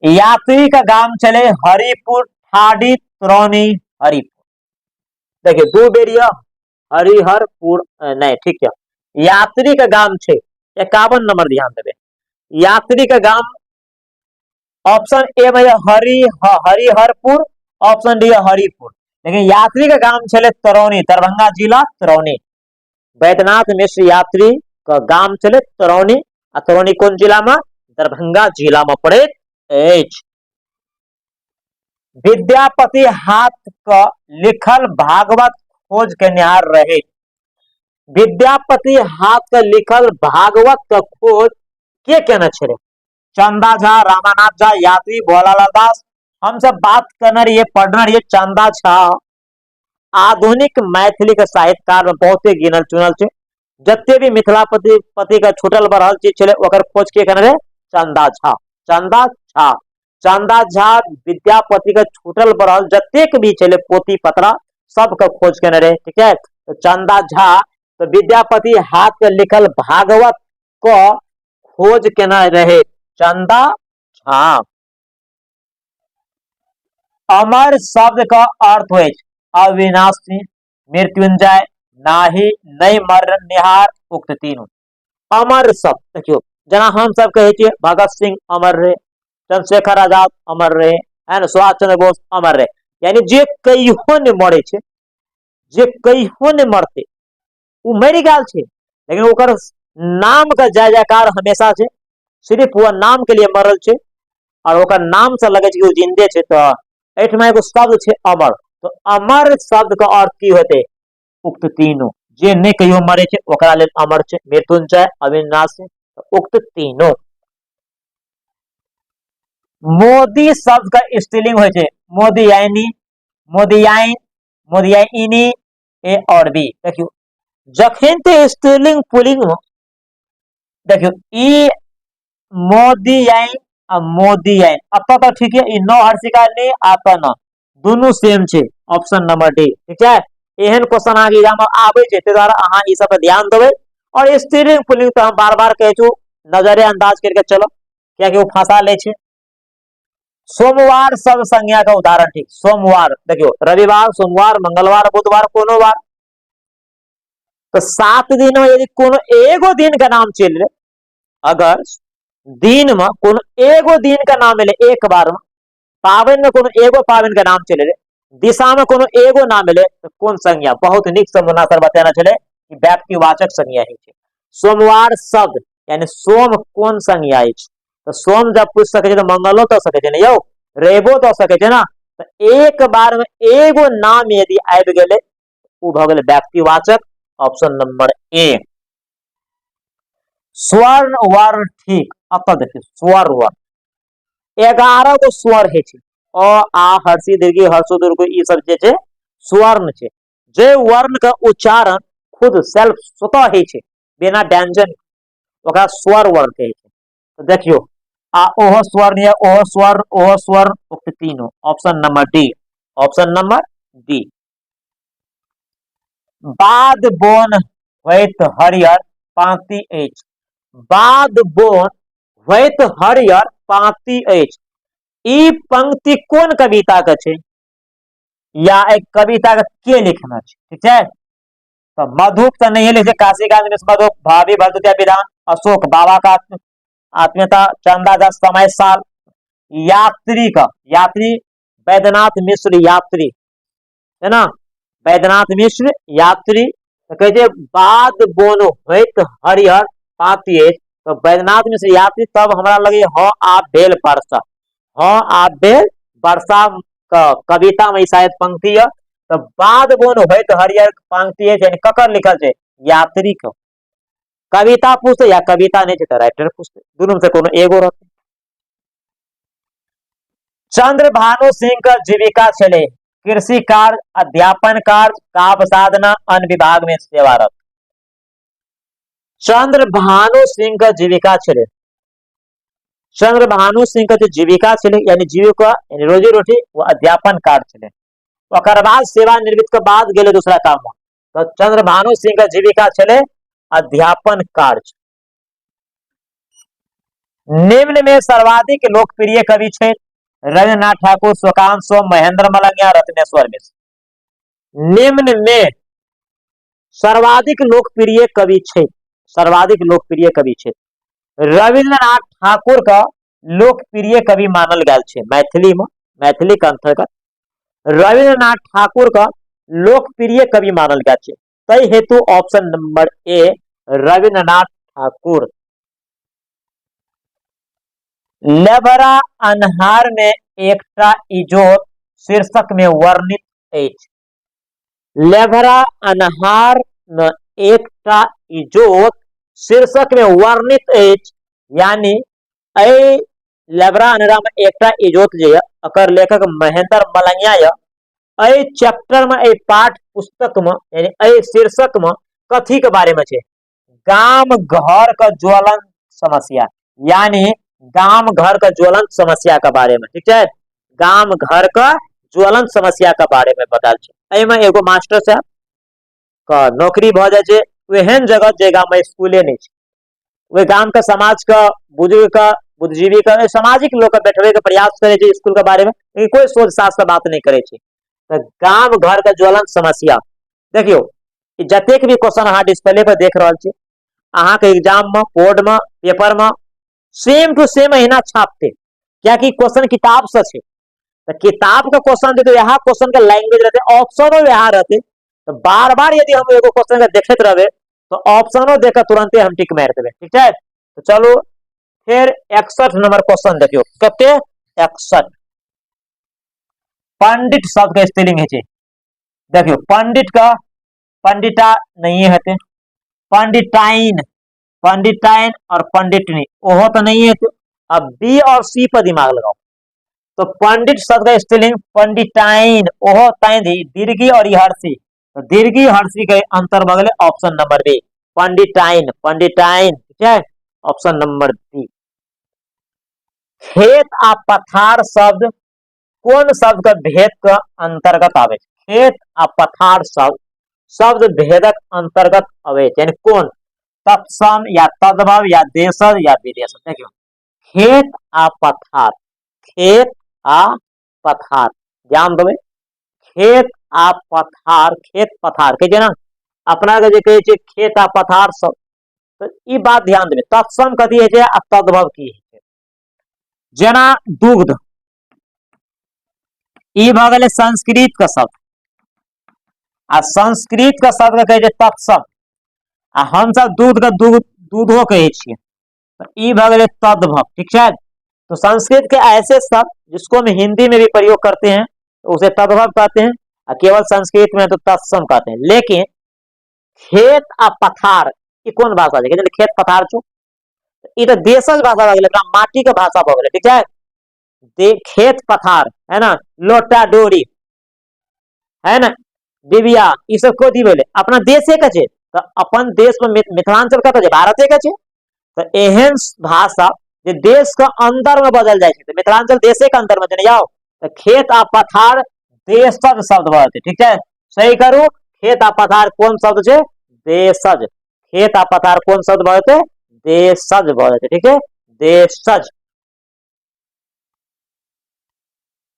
यात्री का गांव चले हरिपुर, ठाडी, तुरौनी, हरिपुर। देखिए 2 बेरिया हरिहरपुर नहीं, ठीक है। यात्री का गांव छे 51 नंबर ध्यान देवे। यात्री का गांव ऑप्शन ए में हरिहरपुर, ऑप्शन डी हरिपुर। लेकिन यात्री का गांव चले तरौनी, दरभंगा जिला तरौनी। वैद्यनाथ मिश्र यात्री का गांव चले तरौनी, और तरौनी कौन जिला में, दरभंगा जिला में पड़े एच। विद्यापति हाथ का लिखल भागवत खोज के निहार रहे। विद्यापति हाथ का लिखल भागवत का खोज के कहना छे, चंदा झा, रामानाथ झा, यात्री, भोलालाल दास। हम सब बात करना रही पढ़ना रही चंदा झा आधुनिक मैथिली के साहित्यकार में बहुत गिनल चुनल छे। जत्ते भी मिथिलापति पति का छूटल बढ़ल चीज छे ओकर खोज के करने चंदा झा। चंदा झा चंदा झा विद्यापति का छूटल बढ़ल जत्तेक भी चले पोती पतरा सबका खोज करने रहे। ठीक है, तो चंदा झा तो विद्यापति हाथ के लिखल भागवत को खोज केना रहे चंदा झा। अमर शब्द का अर्थ हो अविनाशी, मृत्युंजय, नाही, नहीं मरनिहार, उक्त तीनों अमर शब्द। देखियो जना हम सब कहे भगत सिंह अमर रहे, चंद्रशेखर आजाद अमर रहे, है ना, सुभाष चंद्र बोस अमर रहे, यानी जे कहियो ने मरे छे, जे कहियो ने मरते वो मर गया छे, लेकिन ओकर नाम का जय जयकार हमेशा छे। सिर्फ वह नाम के लिए मरल छे और ओकर नाम से लगे छे कि वो जिंदे छे। तो एठमा एगो शब्द छे अमर। तो अमर शब्द का अर्थ की होते उक्त तीनों, जे नहीं कहियो मरे छे ओकरा लेल अमर छे, मृत्युंजय, अविनाशी, उक्त तीनों। मोदी शब्द का स्त्रीलिंग हो मोदियानी, मोदियाइन, मोदियाइनी, ए और बी। देखियो जखन ते स्त्रीलिंग पुल्लिंग देखियो ई मोदियाइन और मोदियाइन अब तो ठीक है, ई नो हर्षिका नहीं आता ना, दोनों सेम छे। Option number D. ठीक है, एहन क्वेश्चन आगे एग्जाम में आवे छे, ते द्वारा अहां ई सब पे ध्यान देबे। और स्त्रीलिंग पुल्लिंग तो हम बार बार कहे छु नजरे अंदाज करके चलो, क्या कि वो फंसा ले छे। सोमवार सब संज्ञा का उदाहरण। ठीक, सोमवार देखियो रविवार, सोमवार, मंगलवार, बुधवार, कोनो वार। तो 7 दिन में यदि कोनो एगो दिन का नाम चल रहे, अगर दिन में कोनो एगो दिन का नाम मिले एक बार में, पावन में कोनो एगो पावन का नाम चले, दिशा में कोनो एगो नाम मिले, तो कौन संज्ञा? बहुत निक संज्ञा सर बताना चले कि व्यक्तिवाचक संज्ञा ही छे। सोमवार शब्द यानी सोम कौन संज्ञा है? तो सोम जब पूछ सके तो मंगलो तो सके ना, यो रेबो तो सके ना। तो एक बार में एगो नाम यदि आबि गेले उ भ गेले व्यक्तिवाचक। ऑप्शन नंबर ए। स्वर्ण वर्ण। ठीक, अब देखिए स्वर वर्ण 11 गो स्वर है छे। अ आ हर्षी दीर्घी हर्षो दीर्घ ई सब जे छे स्वर्ण छे। जे वर्ण का उच्चारण खुद सेल्फ स्वतः है छे बिना व्यंजन, ओकरा स्वर वर्ण कहे छे। तो देखियो आ ओह स्वर्ण या ओह स्वर्ण उक्त तीनों। Option number D. Option number D. बाद बोन होइत हरियर पाती एच। बाद बोन होइत हरियर पाती एच। ई पंक्ति कौन कविता के छे या एक कविता के लिखना छे? ठीक है, तो मधुप तो नहीं लिखे, काशीकांत मिश्र मधुप, भाभी भरदुतिया विधान, अशोक बाबा का आत्मीयता, चंदा दास समय साल, यात्री का यात्री वैद्यनाथ मिश्र यात्री, है ना, वैद्यनाथ मिश्र यात्री। तो कहते बाद बोनो होइत हरिहर पाती एच। तो वैद्यनाथ मिश्र यात्री तब हमरा लगे ह आप बेल परसा, हाँ आप बेल वर्षा कविता में शायद पंक्ति है। तो बाद बोन होइत हरियर पंक्ति है यानी ककर लिखल है? यात्री को। कविता पूछते या कविता नहीं तो राइटर पूछते, दोनों में से कोनो एगो रहते। चंद्र भानु सिंह का जीविका चले कृषि कार्य, अध्यापन कार्य, काव्य साधना, अन्य विभाग में सेवारत। चंद्र भानु सिंह का जीविका चले, चंद्र भानु सिंह का जो जीविका चले यानी जीविका यानी रोजी रोटी वो अध्यापन कार्य चले। ओकर बाद सेवानिवृत्त के बाद गेले दूसरा काम। तो चंद्र भानु सिंह का जीविका चले अध्यापन कार्य। निम्न में सर्वाधिक लोकप्रिय कवि छे रविन्द्रनाथ ठाकुर, सुकांत सोम, महेंद्र मलंगिया, रत्नेश्वर मिश्र। निम्न में सर्वाधिक लोकप्रिय कवि छे, सर्वाधिक लोकप्रिय कवि छे रविन्द्रनाथ ठाकुर का लोकप्रिय कवि मानल गया छे मैथिली में, मैथिली के अंतर्गत रविन्द्रनाथ ठाकुर का लोकप्रिय कवि मानल गया छे। तय हेतु option number A Rabindranath Thakur. लेबरा अन्हार में एकटा इजोत शीर्षक में वर्णित एच। लेबरा अन्हार में एकटा इजोत शीर्षक में वर्णित एच यानी अय लेबरा अनरा में एकटा इजोत जे अकर लेखक महेंद्र मलंगिया य अय चैप्टर में अय पाठ पुस्तक में यानी अय शीर्षक में कथी के बारे में छे गाम घर का ज्वलंत समस्या यानी गाम घर का ज्वलंत समस्या के बारे में ठीक है गाम घर का ज्वलंत समस्या के बारे में बताल छे एमे एगो मास्टर साहब का नौकरी भ जाय छे एहन जगह जे गाम में स्कूले नहीं छे वे गाम का समाज का बुजुर्ग का बुद्धिजीवी का सामाजिक लोग का बैठवे के प्रयास करे छे स्कूल के बारे में लेकिन कोई सोच सास से बात नहीं करे छे तो गाम घर का ज्वलंत समस्या देखियो जतेक भी क्वेश्चन अहाँ डिस्प्ले पर देख रहल छी अहाँ के एग्जाम में बोर्ड में पेपर में सेम टू सेम अहिना छापते क्या कि क्वेश्चन किताब से छे तो किताब का क्वेश्चन देते यहाँ क्वेश्चन का लैंग्वेज रहते ऑप्शनो यहाँ रहते तो बार बार यदि हम एगो क्वेश्चन का देखते रहे तो ऑप्शनो देकर तुरंते हम टिक मार देवे ठीक है तो चलो फिर 61 नंबर क्वेश्चन देखियो कते 61 पंडित शब्द का स्पेलिंग है देखियो पंडित का पंडिता नहीं है पंडिताइन पंडिताइन और पंडितनी ओहो तो नहीं है तो अब बी और सी पर दिमाग लगाओ तो पंडित शब्द का स्पेलिंग पंडिताइन ओहो ताइन दीर्घी और हर्षी तो दीर्घी हर्षी के अंतर बगले ऑप्शन नंबर बी पंडिताइन पंडिताइन ठीक है ऑप्शन नंबर बी खेत आ पथार शब्द कौन शब्द का भेद का अंतर्गत आवे खेत आ पथार शब्द भेदक अंतर्गत आवे यानी कौन तत्सम या तद्भव या देशज या विदेशज देखियो खेत आ पथार ध्यान देवे खेत आ पथार कहे ना अपना के जे कहे छे खेत आ पथार सब तो ई बात ध्यान देवे तत्सम कथी है आ तद्भव की है जना दुग्ध ई भ गेले संस्कृत का शब्द आ संस्कृत का शब्द कहे छे तत्सम आ हम सब दूध का दूधो कहे छिए तो ई भ गेले तद्भव ठीक है तो संस्कृत के ऐसे शब्द जिसको हम हिंदी में भी प्रयोग करते हैं तो उसे तद्भव कहते हैं और केवल संस्कृत में तो तत्सम कहते हैं लेकिन खेत आ पथार ये कौन भाषा है खेत पथार छो ये तो देशज भाषा भ गेले माटी के भाषा भ गेले ठीक है खेत पथार है ना लोटा डोरी है ना डिबिया ये सब को दी बोले अपना देशे का छे तो अपन देश में मिथिलांचल का तो भारत का छे तो एहन भाषा जे देश का अंदर में बदल जाए तो मिथिलांचल देशे के अंदर में चले जाओ तो खेत आ पथार देशज शब्द बनते ठीक है सही करू खेत आ पथार कौन शब्द छे देशज खेत आ पथार कौन शब्द बनते देशज बनते ठीक है देशज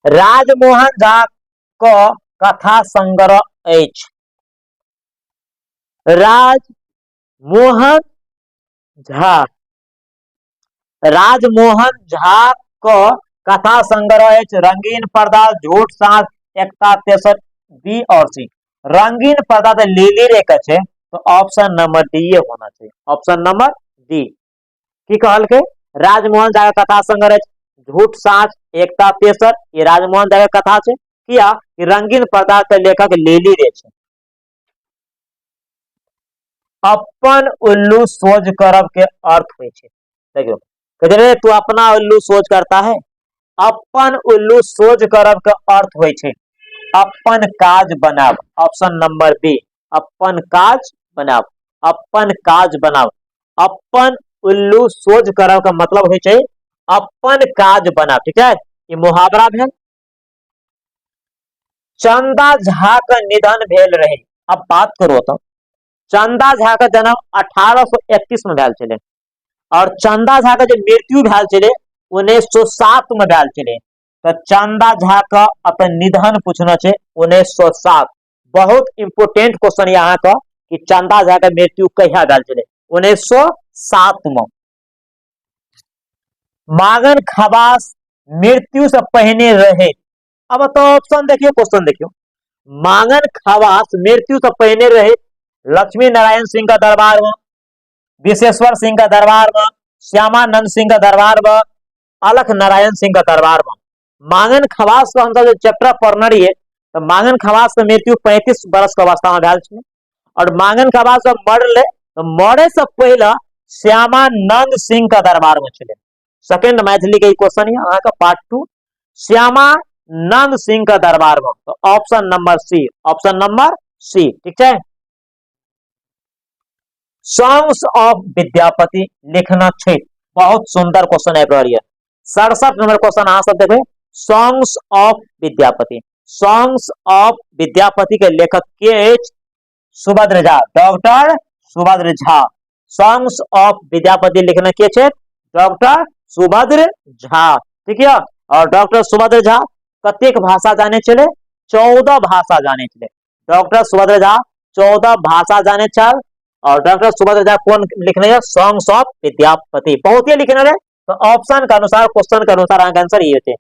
राजमोहन झा को कथा संग्रह राजमोहन झा को कथा संग्रह रंगीन पर्दा झूठ साँस एकता तेसर बी और सी रंगीन पर्दा तो लीली रेखा छे तो ऑप्शन नंबर डी ये होना चाहिए ऑप्शन नंबर डी की कहल के राजमोहन झा का कथा संग्रह झूठ साँच एकता तेसर ये राजमोहन झा का कथा छे किया कि रंगीन पर्दा के लेखक लीली रे छे अपन उल्लू सोच करब के अर्थ होय छे देखियो कहते तू अपना उल्लू सोच करता है अपन उल्लू सोच करब के अर्थ होय छे अपन काज बनाब ऑप्शन नंबर बी अपन काज बनाब अपन काज बनाब अपन उल्लू सोच करब का मतलब होय छे अपन काज बनाब ठीक है ये मुहावरा भेल चंदा झा का निधन भेल रहे अब बात करो तो चंदा झा का जन्म 1831 में भेल चले और चंदा झा का जो मृत्यु भेल चले 1907 में भेल चले तो चंदा झा का अपन निधन पूछना छे 1907 बहुत इंपोर्टेंट क्वेश्चन यहाँ का कि चंदा झा का मृत्यु कहिया भेल चले 1907 में मांगन खवास मृत्यु से पहले रहे अब तो ऑप्शन देखियो क्वेश्चन देखियो मांगन खवास मृत्यु से पहले रहे लक्ष्मी नारायण सिंह का दरबार में विशेश्वर सिंह का दरबार में श्यामानंद सिंह का दरबार में अलख नारायण सिंह का दरबार में मांगन खवास का हम जो चैप्टर पढ़ना रही है तो मांगन खवास का मृत्यु 35 वर्ष के अवस्था में भेल छे और मांगन खवास जब मरले तो मरे से पहले श्यामानंद सिंह का दरबार में चले सेकंड मैथिली के क्वेश्चन है अहाँ का पार्ट 2 श्यामानंद सिंह का दरबार में, तो option number C, option number C, ठीक है। सॉन्ग्स ऑफ विद्यापति लिखना छै, बहुत सुंदर क्वेश्चन है। 67 नंबर क्वेश्चन अहाँ सब देखो, songs of Vidyapati, songs of Vidyapati के लेखक के अछि? Subhadra Jha, doctor Subhadra Jha. Songs of Vidyapati लिखना के छै? डॉक्टर सुभद्र झा, ठीक है। और डॉक्टर सुभद्र झा कतेक भाषा जाने छले? 14 भाषा जाने छले। डॉक्टर सुभद्र झा 14 भाषा जाने छल। और डॉक्टर सुभद्र झा कौन लिखने है? सॉन्ग्स ऑफ विद्यापति, बहुत ही लिखने रहे। तो ऑप्शन के अनुसार, क्वेश्चन के अनुसार आंसर ये होते।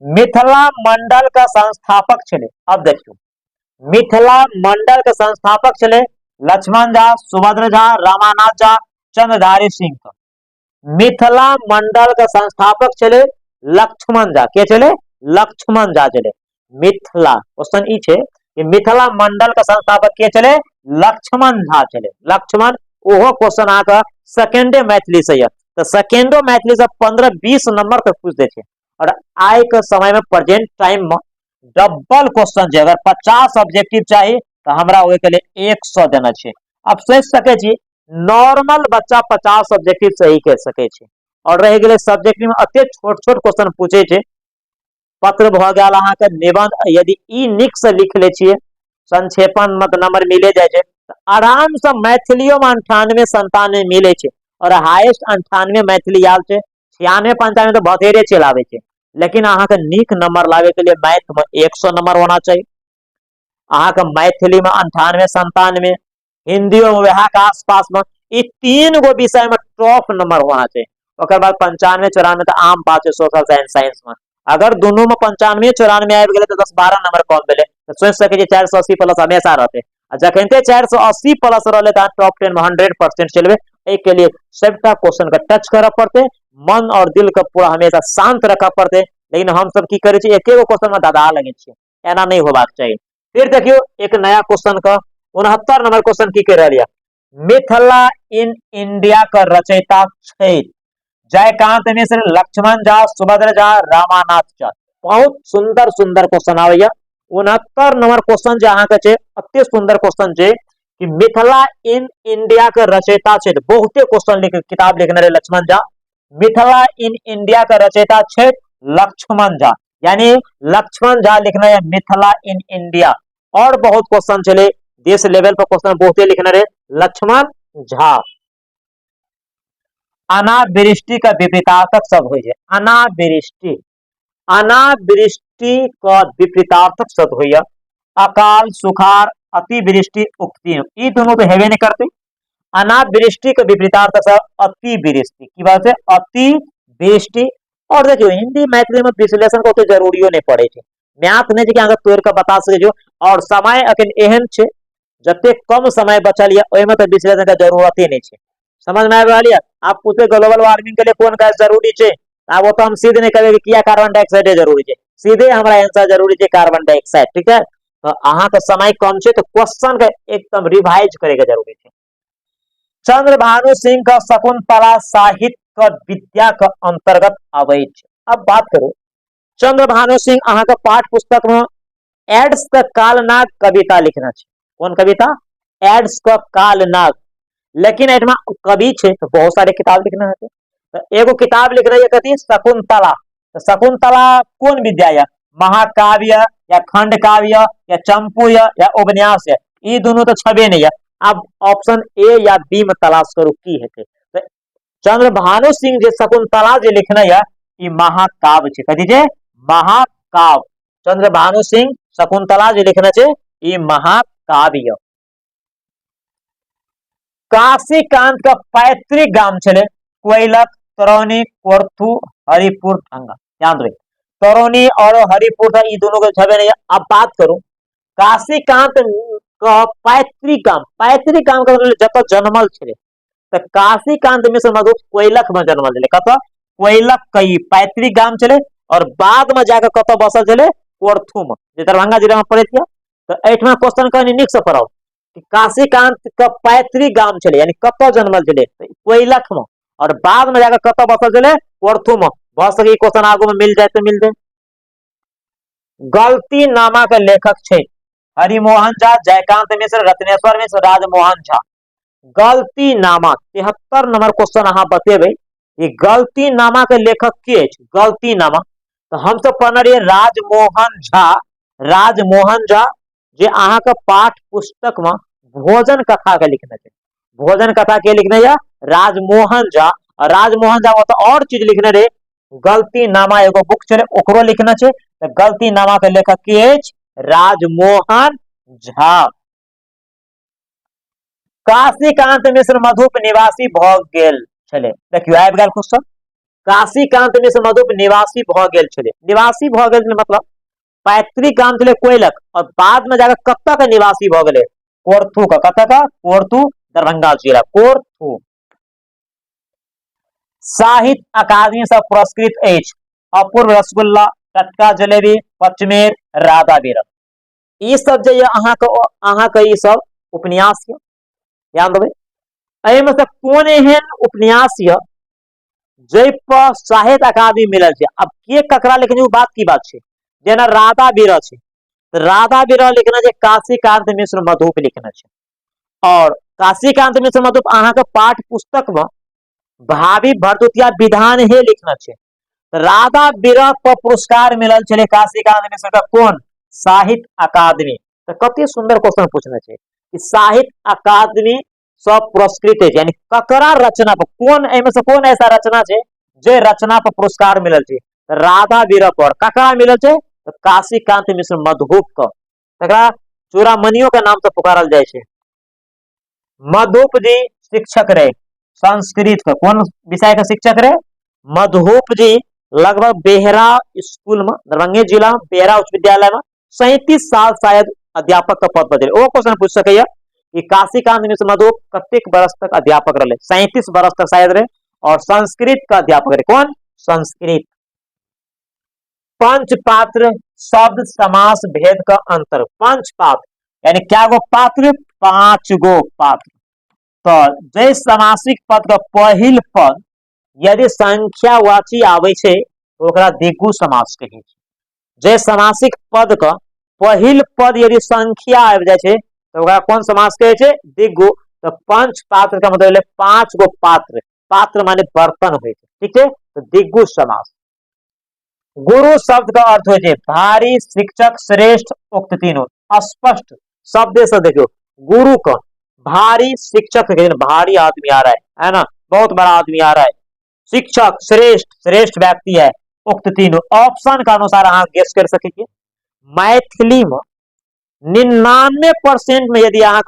मिथिला मंडल का संस्थापक छले, अब देखियो मिथिला मंडल के संस्थापक छले लक्ष्मण झा, सुभद्र झा, रामानाथ झा, चंद्रधारी सिंह। मिथिला मंडल का संस्थापक छले लक्ष्मण झा, के छले? लक्ष्मण झा छले। मिथिला क्वेश्चन ई छे कि मिथिला मंडल का संस्थापक के छले? लक्ष्मण झा छले। लक्ष्मण, ओहो क्वेश्चन आका सेकेंडे मैथिली से है, तो सेकेंडो मैथिली से 15-20 नंबर पे पूछ दे छे। और आय के समय में प्रेजेंट टाइम में डबल क्वेश्चन छे, अगर 50 ऑब्जेक्टिव चाहिए तो हमरा ओए के लिए 100 देना छे। अब सोच सके छी नॉर्मल बच्चा 50 ऑब्जेक्टिव सही कर सके छे। और रह गेले सब्जेक्ट में अते छोट छोट क्वेश्चन पूछे छे। पत्र भ गेल अहाँ के निबंध, यदि ई निक से लिख ले छिए, संक्षेपण मत नंबर मिले जाए छे, तो आराम से मैथिलियों में 98-97 मिले छे। और हाईएस्ट 98 मैथिली आल छे, 96-95 तो बतेरे चलावे छे। लेकिन अहाँ के निक नंबर लावे के लिए मैथ में 100 नंबर होना चाहिए। अहाँ के मैथिली में 98-97, हिंदी में वह के आसपास में, ई 3 गो विषय में टॉप नंबर होना चाहिए। ओकर बाद 95-94 तो आम बात है सोशल साइंस साइंस में। अगर दोनों में 95-94 आबि गेले तो 10-12 नंबर कम भेले, तो सोच सके 480 प्लस हमेशा रहते। जखनते 480 प्लस रहे तो टॉप 10 में 100% चलबे। एक के लिए सबटा क्वेश्चन का टच करे पड़ते, मन और दिल का पूरा हमेशा शांत रखा पड़ते। लेकिन हम सब की करे एक क्वेश्चन में दादा लगे छे, एना नहीं होबाक चाहिए। फिर देखियो एक नया क्वेश्चन का 69 नंबर क्वेश्चन की कह रहा, मिथिला इन इंडिया का रचयिता छे जयकांत मिश्र, लक्ष्मण झा, सुभद्र झा, रामानाथ झा। बहुत सुंदर सुंदर क्वेश्चन आवे। 69 नंबर क्वेश्चन जे अहाँ के छे अति सुंदर क्वेश्चन छे कि मिथिला इन इंडिया के रचयिता छे। बहुते क्वेश्चन लिख किताब लिखने रहे लक्ष्मण झा। मिथिला इन इंडिया का रचयिता छे लक्ष्मण झा, यानी लक्ष्मण झा लिखना है मिथिला इन इंडिया। और बहुत क्वेश्चन चले देश लेवल पर, क्वेश्चन बहुते लिखने रहे लक्ष्मण झा। अनावृष्टि का विपरीतार्थक शब्द हो, अनावृष्टि, अनावृष्टि का विपरीतार्थक शब्द हो अकाल, सुखाड़, अतिवृष्टि, उक्ति। ये दोनों तो हेवे नहीं करते। अनावृष्टि का विपरीतार्थक शब्द अतिवृष्टि की बात है, अतिवृष्टि। और देखियो हिंदी मैथिली में विश्लेषण को तो जरूरियो नहीं पड़े छे, मैथ नहीं कि अगर तोड़ के बता सके जो। और समय अखन एहन छे जते कम समय बचल है ओय में तो विश्लेषण का जरूरत ही नहीं छे। समझ में आबि रहल है? आप पूछे ग्लोबल वार्मिंग के लिए कौन गैस जरूरी छे, अब वो तो हम सीधे नहीं कहे कि किया कार्बन डाइऑक्साइड जरूरी छे, सीधे हमारा आंसर जरूरी छे कार्बन डाइऑक्साइड, ठीक है। तो अहाँ का समय कम छे तो क्वेश्चन का एकदम रिवाइज करे के जरूरी छे। चंद्रभानु सिंह का शकुंतला साहित्य का विद्या का अंतर्गत आवे छे। अब बात करो चंद्रभानु सिंह अहाँ का पाठ पुस्तक में एड्स का कालनाग कविता लिखना छे। कौन कविता? एड्स का कालनाग। लेकिन एटमा कवि छे तो बहुत सारे किताब लिखना है। तो एगो किताब लिख रही है कथी? शकुंतला। तो शकुंतला कौन विद्या है? महाकाव्य या खंड काव्य या चंपू या उपन्यास है? ये दोनों तो छबे नहीं है। अब ऑप्शन ए या बी में तलाश करो की है। तो चंद्रभानु सिंह जे शकुंतला जे लिखना है ये महाकाव्य छे। कथी छे? महाकाव्य। चंद्रभानु सिंह शकुंतला जे लिखना छे ये महाकाव्य। काशीकांत का पैतृक गांव छे कोयलक, तरौनी, कोरथू, हरिपुर, भंगा। याद रहे तरौनी और हरिपुर था, ये दोनों के छबे नहीं है। अब बात करूं काशीकांत का पैतृक गांव, पैतृक गांव का मतलब जब जन्मल छे तो काशीकांत मिश्र मधु कोयलक में जन्मल छे। कत? कोयलक कई पैतृक गांव छे। और बाद में जाकर कत बसल छे? कोरथू में, जे दरभंगा जिला में पड़े थे। तो एठमा क्वेश्चन कहनी निक से पढ़ाओ कि काशीकांत का पैतृक गांव छे यानी कत जन्मल छे? कोयलक में। और बाद में जाकर कत बसल चले कोर्थू में भ सके क्वेश्चन आगू में मिल जाए तो मिल जाए। गलती नामा के लेखक छे हरिमोहन झा, जयकांत मिश्र, रत्नेश्वर मिश्र, राजमोहन झा। गलती नामा 73 नंबर क्वेश्चन अहाँ बतेबे ये गलती नामा के लेखक के गलती नामा तो हम सब पढ़ने रहिए राजमोहन झा। राजमोहन झा जे अहाँ के पाठ पुस्तक में भोजन कथा के लिखने थे, भोजन कथा के लिखने या राजमोहन झा। और राजमोहन झा तो और चीज लिखने रहे गलती नामा एगो बुक चले ओकरो लिखना छे। तो गलती नामा के लेखक के राजमोहन झा। काशीकांत मिश्र मधुप निवासी भ गेल छले। देखियो आबि गेल क्वेश्चन काशीकांत मिश्र मधुप निवासी भ गेल छले। निवासी भ गेल मतलब पैतृक गाम छले कोयलक और बाद में जाकर कत्ता का निवासी भ गेले कोर्थू का। कत्ता का कोर्थू दरभंगा जिला कोर्थू। साहित्य अकादमी से पुरस्कृत एच अपूर्व रसगुल्ला, टटका जलेबी, पचमेर, राधा बीरन। ई सब जे अहाँ के ई सब उपन्यास है ध्यान देबै। एहि में से कोन एहन उपन्यास है जै पर साहित्य अकादमी मिलल छै। अब के ककरा लिखने वो बात की बात छै। जेना राधा बीरा छै तो राधा बीरा लिखना छै काशीकांत मिश्र मधुप लिखना छै। और काशीकांत मिश्र मधुप अहाँ के पाठ पुस्तक में भावी भरदुतिया विधान हे लिखना छै। राधा बीरा पर पुरस्कार मिलल छले काशीकांत मिश्र का कोन साहित्य अकादमी। तो कते सुंदर क्वेश्चन पूछना छै कि साहित्य अकादमी सब पुरस्कृत है यानी ककरा रचना पर कौन एमे से कौन ऐसा रचना छै जे रचना पर पुरस्कार मिलल छै। राधा बीरा पर ककरा मिलल छै तो काशीकांत मिश्र मधुप का। तकरा चूड़ामणियों के नाम से पुकारल जाय छै। मधुप जी शिक्षक रहे संस्कृत का। कौन विषय का शिक्षक रहे मधुप जी। लगभग बेहरा स्कूल में दरभंगा जिला बेहरा उच्च विद्यालय में 37 साल शायद अध्यापक का पद पर वो क्वेश्चन पूछ सके कि काशीकांत मिश्र मधुप कतेक बरस तक अध्यापक रहे 37 बरस तक शायद रहे। और संस्कृत का अध्यापक रहे कौन संस्कृत। पंच पात्र शब्द समास भेद का अंतर। पंच पात्र यानी क्या गो पात्र 5 गो पात्र। तो जय समासिक पद का पहिल पद यदि संख्यावाची आवे छे तो ओकरा द्विगु समास कहे छे। जय समासिक पद का पहिल पद यदि संख्या आबि जाय छे तो ओकरा कौन समास कहे छे द्विगु। तो पंच पात्र का मतलब 5 गो पात्र। पात्र माने बर्तन होय छे ठीक है तो द्विगु समास। गुरु शब्द का अर्थ होय छे भारी शिक्षक श्रेष्ठ उक्त तीनों। स्पष्ट शब्द से देखियो गुरु का भारी शिक्षक भारी आदमी आ रहा है ना बहुत बड़ा आदमी आ रहा है। शिक्षक श्रेष्ठ श्रेष्ठ व्यक्ति है उक्त तीनों। ऑप्शन का अनुसार आप गेस कर सके मैथिली में 99% में यदि अहाँ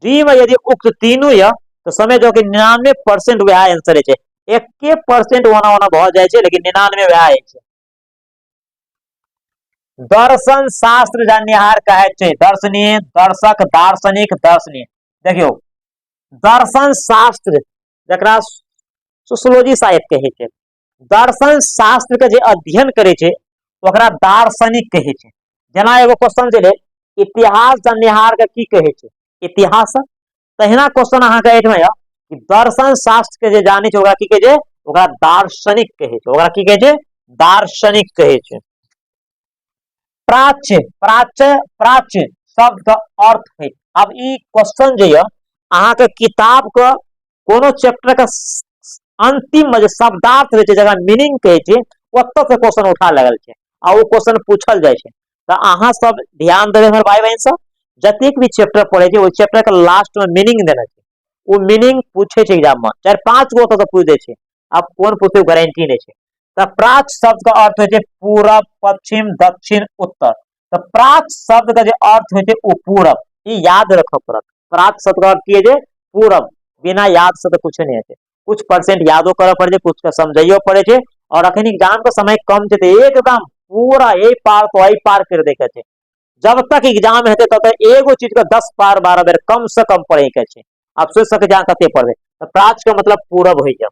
डी में यदि उक्त तीनों है तो समझो कि 99% वह आंसर है। 1% होना होना बहुत जाए छे लेकिन 99 वह है। दर्शन शास्त्र जाननिहार कहे छे दर्शनीय दर्शक दार्शनिक दर्शनीय। देखियो दर्शन शास्त्र जकरा सोशियोलॉजी साहित्य कहे छे। दर्शन शास्त्र के जे अध्ययन करे छे ओकरा दार्शनिक कहे छे। जेना एगो क्वेश्चन छले इतिहास जाननिहार के की कहे छे इतिहास। तहिना क्वेश्चन अहाँ के एठमा कि दर्शन शास्त्र के जे जाने छे ओकरा की कहे छे ओकरा दार्शनिक कहे छे। ओकरा की कहे छे दार्शनिक कहे छे। प्राच्य प्राच्य प्राच्य शब्द का अर्थ है। अब ई क्वेश्चन जो है अहाँ के किताब का कोनो चैप्टर का अंतिम में जो शब्दार्थ रहे जगह मीनिंग कहे छे ओतऽ से क्वेश्चन उठा लगल छे आ वो क्वेश्चन पूछल जाय छे। तो अहाँ सब ध्यान देबे हमर भाई बहन सब जतेक भी चैप्टर पढ़े छे वो चैप्टर के लास्ट में मीनिंग देना छे। वो मीनिंग पूछे छे एग्जाम में 4-5 गो तो पूछ दे छे। अब कौन पूछे गारंटी नहीं छे। तो प्राच्य शब्द का अर्थ है पूरब पश्चिम दक्षिण उत्तर। तो प्राच्य शब्द का जो अर्थ है वो पूरब ये याद रखो पड़त। प्राच्य शब्द का अर्थ की है पूरब। बिना याद से तो कुछ नहीं है। कुछ परसेंट यादो करे पड़े कुछ का समझियो पड़े छे। और अखन एग्जाम का समय कम छे तो एकदम पूरा यही पार तो वही पार कर देखे छे। जब तक एग्जाम हेते तब तक एगो चीज का 10 बार 12 बार कम से कम पढ़े के छे। आप सोच सके जहां कते पढ़े। तो प्राच्य का मतलब पूरब हो जाए।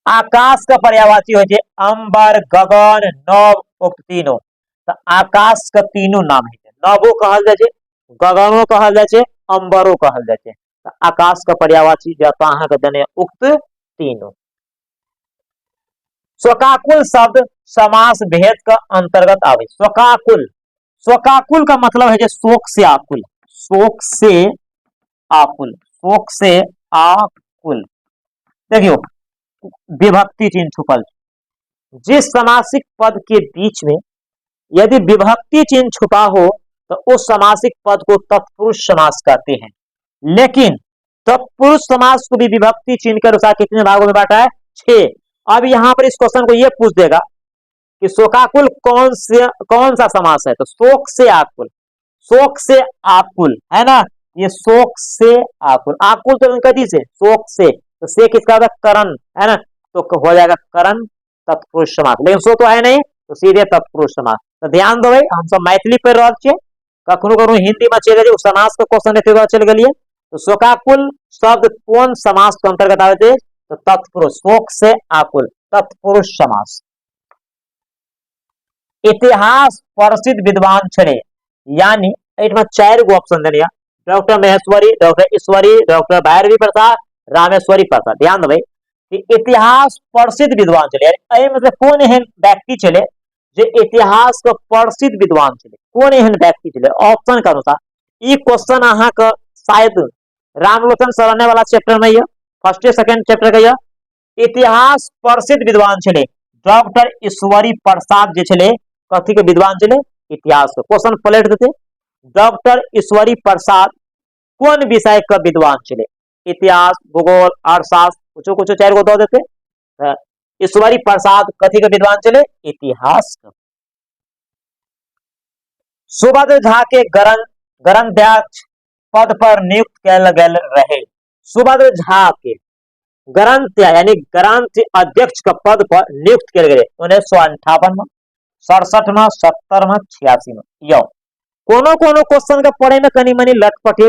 आकाश का पर्यायवाची हो छे अंबर गगन नभ उक्त तीनों। तो आकाश का तीनों नाम है नभो कहल जाय छे गगनो कहल जाय छे अंबरो कहल जाय छे। आकाश का पर्यायवाची जाता अहाँ के देने उक्त तीनों। स्वकाकुल शब्द समास भेद का अंतर्गत आवे। स्वकाकुल, स्वकाकुल का मतलब है जो शोक से आकुल, शोक से आकुल, शोक से आकुल। देखियो विभक्ति चिन्ह छुपल, जिस समासिक पद के बीच में यदि विभक्ति चिन्ह छुपा हो तो उस समासिक पद को तत्पुरुष समास कहते हैं। लेकिन तत्पुरुष समास को भी विभक्ति चिन्ह के अनुसार कितने भागों में बांटा है? 6। अब यहां पर इस क्वेश्चन को यह पूछ देगा कि शोकाकुल कौन सा समास है, तो शोक से आकुल, शोक से आकुल है ना, ये शोक से आकुल, आकुल तो कदी से शोक से, तो से किसका होगा? करण है ना, तो हो जाएगा करण तत्पुरुष समास। लेकिन सो तो है नहीं, तो सीधे तत्पुरुष समास। तो ध्यान दो भाई, हम सब मैथिली पढ़ रहे छे, कखनो कखनो हिंदी में चले जाए समास का क्वेश्चन एते चल गलिए। तो शोकाकुल शब्द कौन समास के अंतर्गत आवे थे? तो तत्पुरुष, शोक से आकुल, तत्पुरुष समास। इतिहास प्रसिद्ध विद्वान छे, यानी एठमा 4 गो ऑप्शन देने, डॉक्टर महेश्वरी, डॉक्टर ईश्वरी, डॉक्टर भैरवी प्रसाद, रामेश्वरी प्रसाद। ध्यान दो भाई कि इतिहास प्रसिद्ध विद्वान चले, एहि में से कौन एहन व्यक्ति चले जे इतिहास के प्रसिद्ध विद्वान चले, कौन एहन व्यक्ति चले? ऑप्शन के अनुसार ई क्वेश्चन अहाँ के शायद रामलोचन सरने वाला चैप्टर में, फर्स्ट सेकंड चैप्टर के इतिहास प्रसिद्ध विद्वान चले डॉक्टर ईश्वरी प्रसाद जे चले, कथी के विद्वान चले? इतिहास के। क्वेश्चन पलट देते, डॉक्टर ईश्वरी प्रसाद कौन विषय का विद्वान चले? इतिहास, भूगोल, अर्थशास्त्र, कुछ कुछ 4 गो दो देते। ईश्वरी प्रसाद कथी के विद्वान चले? इतिहास का। सुभद्र झा के ग्रंथाध्यक्ष पद पर नियुक्त कैल गेल रहे। सुभद्र झा के ग्रंथ यानी ग्रंथ अध्यक्ष का पद पर नियुक्त किए गए 1958 में, 67 में, 70 में, 86 में। यो कोनो कोनो क्वेश्चन के पढ़े में कनी मनी लटपटे,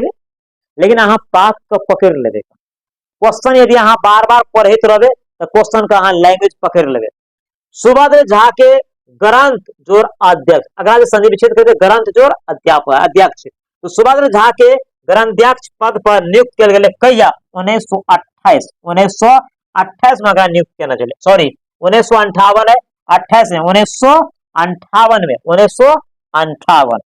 लेकिन अहाँ बात को पकड़ लेबे। क्वेश्चन यदि अहाँ बार बार पढ़ते रहे तो क्वेश्चन का अहाँ लैंग्वेज पकड़ लेबे। सुभद्र झा के ग्रंथ जोड़ अध्यक्ष, अगर संधि विच्छेद करके ग्रंथ जोड़ अध्यक्ष, तो सुभद्र झा के ग्रंथाध्यक्ष पद पर नियुक्त किया गया कहिया? 1928 में अगर नियुक्त किया चले, सॉरी 1958 है, 28 है, 1958 में, 1958।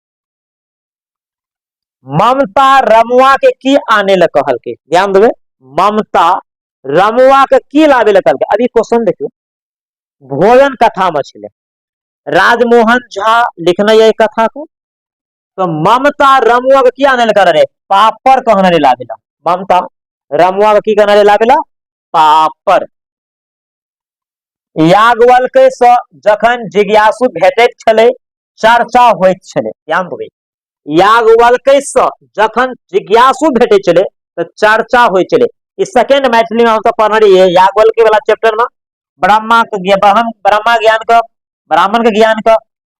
ममता रमुआ के की आने ल कहल के, ध्यान देवे, ममता रमुआ के की लावे ल कहल के। अभी क्वेश्चन देखियो, भोजन कथा में छले, राजमोहन झा लिखना ये कथा को, तो ममता रमुआ के की आने ल कर रहे? पापड़ कहने ले लावेला। ममता रमुआ के की कहने ले लावेला? पापड़। याज्ञवल्क्य सँ जखन जिज्ञासु भेटैत छले, चर्चा होइत छले। ध्यान देबै, याज्ञवल्क्य सँ जखन जिज्ञासु भेटैत छले तो चर्चा होइत छले। इस सेकंड मैथिली में हम सब पढ़ रही है याज्ञवल्क्य वाला चैप्टर में, ब्रह्मा ज्ञान का, ब्राह्मण के ज्ञान का,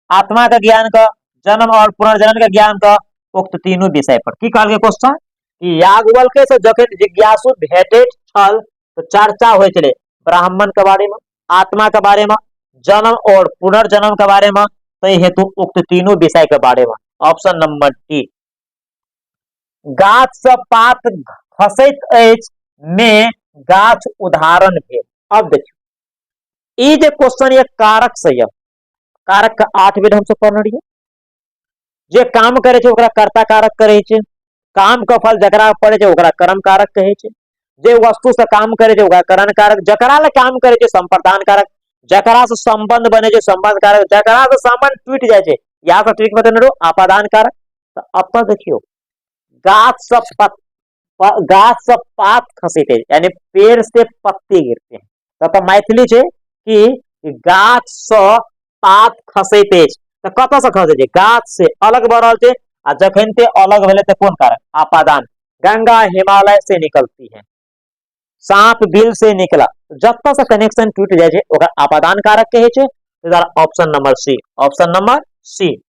आत्मा का ज्ञान का, जन्म और पुनर्जन्म के ज्ञान का, उक्त तीनों विषय पर की कहल क्वेश्चन कि याज्ञवल्क्य से जखन जिज्ञासु भेटैत छल तो चर्चा होइत छले ब्राह्मण के बारे में, आत्मा के बारे में, जन्म और पुनर्जन्म के बारे में, तै हेतु उक्त तीनों विषय के बारे में। Option number D. गाछ से पात खसैत अछि में गाछ उदाहरण भेल। अब देखियो ई जे क्वेश्चन ये कारक से ये, कारक का 8 बेर हम सब पढ़ रही है। जे काम करे छे ओकरा कर्ता कारक कहे छे, काम का फल जकरा पड़े छे ओकरा कर्म कारक कहे छे, जे वस्तु से काम करे छे ओकरा करण कारक, जकरा ले काम करे छे संप्रदान कारक, जकरा से संबंध बने छे संबंध कारक, जकरा से संबंध टूट जाए छे या तो ट्रिक बता रो आपादान कारक। तो अब तो देखियो गाछ से पात खसते यानी पेड़ से पत्ते गिरते हैं, तो मैथिली छे कि गाछ से पात खसते, तो कत से खसे? गाछ से अलग बढ़ छे, आ जखन ते अलग भेले तो कौन कारक? आपादान। गंगा हिमालय से निकलती है, सांप बिल से निकला, जब से कनेक्शन टूट जाए छे ओकरा आपादान कारक कहे छे। Option number C, option number C.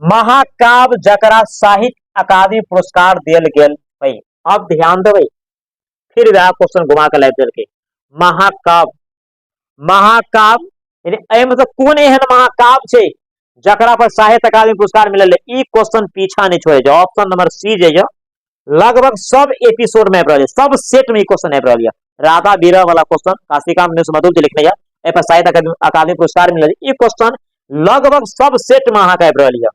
महाकाव्य जकरा साहित्य अकादमी पुरस्कार दियल गेल है। अब ध्यान देवे, फिर वह क्वेश्चन घुमा के लाइब देलके। महाकाव्य, महाकाव्य यानी मतलब कौन एहन महाकाव्य छे जकरा पर साहित्य अकादमी पुरस्कार मिलल है? ई क्वेश्चन पीछा नहीं छोड़े। ऑप्शन नंबर सी जे लगभग सब एपिसोड में आबि रहल, सब सेट में क्वेश्चन आबि रहल। राधा बीरा वाला क्वेश्चन काशीकांत न्यूज मधुर जी लिखने ए पर शायद अकादमी पुरस्कार मिलल। ई क्वेश्चन लगभग सब सेट में अहाँके आबि रहल।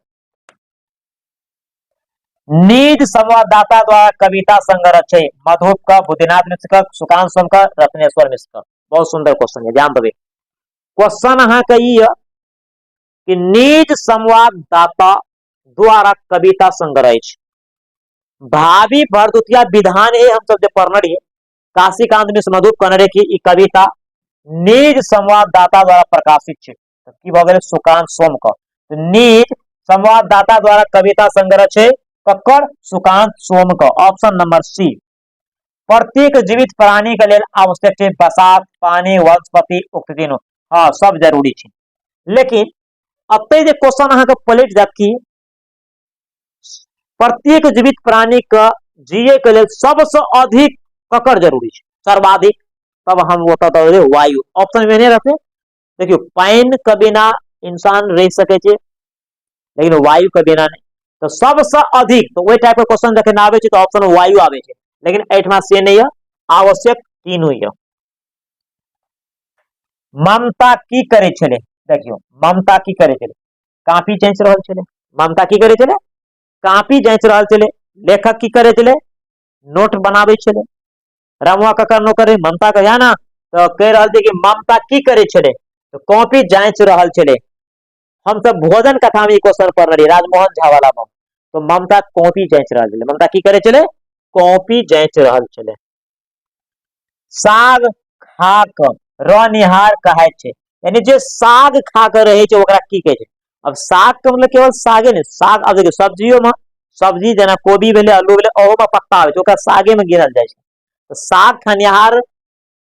निज संवाददाता द्वारा कविता संग्रह है मधुप का, बुद्धिनाथ मिश्र का, सुकांत सोम का, रत्नेश्वर मिश्र का। बहुत सुंदर क्वेश्चन है, ध्यान देवे। क्वेश्चन अहाँके ई है कि निज संवाददाता द्वारा कविता संग्रह है। भाभी भरदुतिया विधान है हम सब जो पढ़ने रहिए, काशीकांत मिश्र मधुप कनरे की ई कविता निज संवाददाता द्वारा प्रकाशित है। तो की भ गेल सुकांत सोम का। तो निज संवाददाता द्वारा कविता संग्रह है कक्कर सुकांत सोम का, ऑप्शन नंबर सी। प्रत्येक जीवित प्राणी के लिए आवश्यक है बसात, पानी, वनस्पति, उक्त तीनों। हाँ सब जरूरी है। लेकिन अब तो क्वेश्चन अहाँ के पलट जात कि प्रत्येक जीवित प्राणी का जिये के लिए सबसे अधिक ककर जरूरी है, सर्वाधिक। तब हम वो तो वायु ऑप्शन में नहीं रहते। देखियो पानी के बिना इंसान रह सके छे, लेकिन वायु के बिना नहीं। तो सबसे अधिक तो वही टाइप के क्वेश्चन देखे ना आवे तो ऑप्शन वायु आवे छे, लेकिन एठमा से नहीं है, आवश्यक तीनों ही है। ममता की करे छले, देखियो ममता की करे छले, कापी जांच रहल छले। ममता की करे छले, कापी जांच रहल छले। लेखक की करे छले, नोट बनावे छले। रामुआ ककर नो करे, ममता का या ना, तो कह रहल छे कि ममता की करे छले, तो कॉपी जांच रहल छले। हम सब भोजन कथा में क्वेश्चन पढ़ रही राजमोहन झा वाला में। तो ममता कॉपी जांच रहल छले, ममता की करे छले, कॉपी जांच रहल छले। साग खा क रनिहार कहे छे, यानी जे साग खा कर रहे छे ओकरा की कहे छे। अब साग के मतलब केवल सागे नहीं, साग अब देखियो सब्जियों में, सब्जी जना कोबी भेले, आलू भेले, ओहो में पत्ता आवे छे, ओकरा सागे में गिनल जाय छे। तो साग खनिहार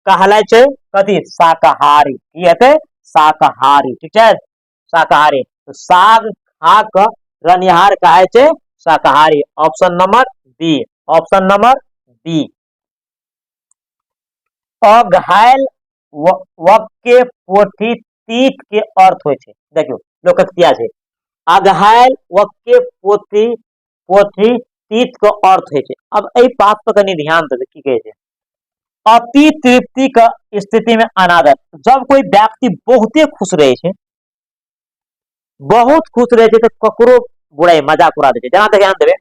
कहलाय छे कथी, शाकाहारी। की हेते, शाकाहारी, ठीक है, शाकाहारी। तो साग खा क रनिहार कहे छे शाकाहारी, option number B, option number B. अघायल वक के पोथी तीत के अर्थ होय छे। देखियो लोकक्रिया छे, अघायल वक के पोथी पोथी तीत के अर्थ होय छे। अब एई बात पर कनी ध्यान देबे, की कहे छे, अति तृप्ति का स्थिति में अनादर। जब कोई व्यक्ति बहुते खुश रहे छे, बहुत खुश रहे छे, तो ककरो बुराई मजाक उड़ा दे छे। जना ध्यान देबे,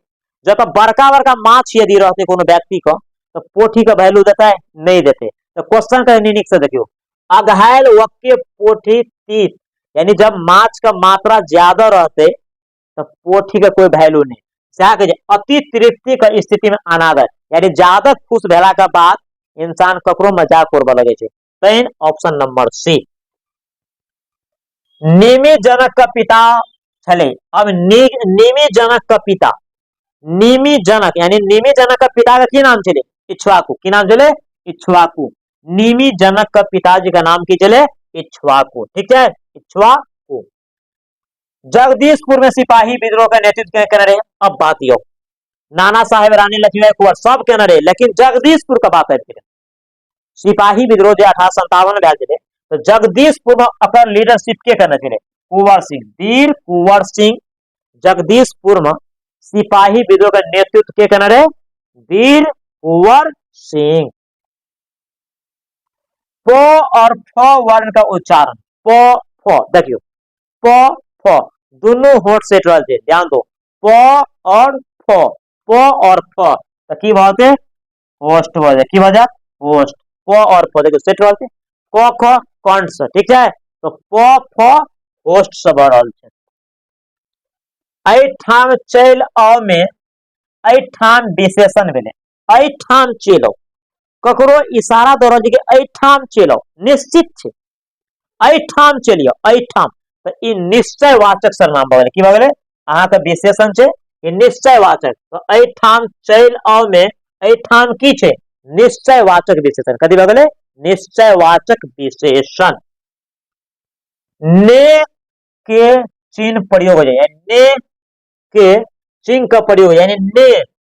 जब बड़का बड़का माछ यदि रहते कोनो व्यक्ति को, तो पोथी का वैल्यू देता है, नहीं देते। तो क्वेश्चन का नीक से देखियो, अघायल वक्के पोथी तीत, यानी जब माछ का मात्रा ज्यादा रहते तो पोथी का कोई वैल्यू नहीं। अति तृप्ति का स्थिति में अनादर, यानी ज्यादा खुश भेला के बाद इंसान ककरो मजाक उड़बा लगे छे। तेन ऑप्शन नंबर सी। नेमि जनक का पिता छले। अब नेमि जनक का पिता, नेमि जनक यानी नेमि जनक का पिता का की नाम छले, इक्ष्वाकु। की नाम छले, इक्ष्वाकु। नेमि जनक का पिताजी का नाम की चले, इक्ष्वाकु, ठीक है, इक्ष्वाकु। जगदीशपुर में सिपाही विद्रोह का नेतृत्व कर रहे। अब बात यो, नाना साहेब, रानी लक्ष्मीबाई कुंवर सब कहने रहे, लेकिन जगदीशपुर का बात है। सिपाही विद्रोह जो 1857 में भेल, तो जगदीशपुर में अपर लीडरशिप के करने थे, कुंवर सिंह, वीर कुंवर सिंह। जगदीशपुर में सिपाही विद्रोह का नेतृत्व के करने रहे, वीर कुंवर सिंह। प और फ वर्ण का उच्चारण, प फ, देखियो प फ दोनों होठ से रहल छे, ध्यान दो, प और फ, प और फ तो की बाते, होस्ट हो जाए, की वजह होस्ट, प और फ देखियो सेट रहल छे, क ख कंठ से, ठीक है। तो प फ होस्ट से बढ़ रहल छे। एठाम चल अ में एठाम विशेषण भेले, एठाम चलो, ककरो इशारा दो रहल के एठाम चलो, निश्चित छे, एठाम चलियो, एठाम। तो ई निश्चयवाचक सर्वनाम भ गेलै, की भ गेलै, अहाँ के विशेषण छे, ई निश्चयवाचक। तो एठाम चल अ में एठाम की छे, निश्चयवाचक विशेषण। कथी भ गेलै, निश्चयवाचक विशेषण। ने के चिन्ह प्रयोग हो जाए, ने के चिन्ह का प्रयोग, यानी ने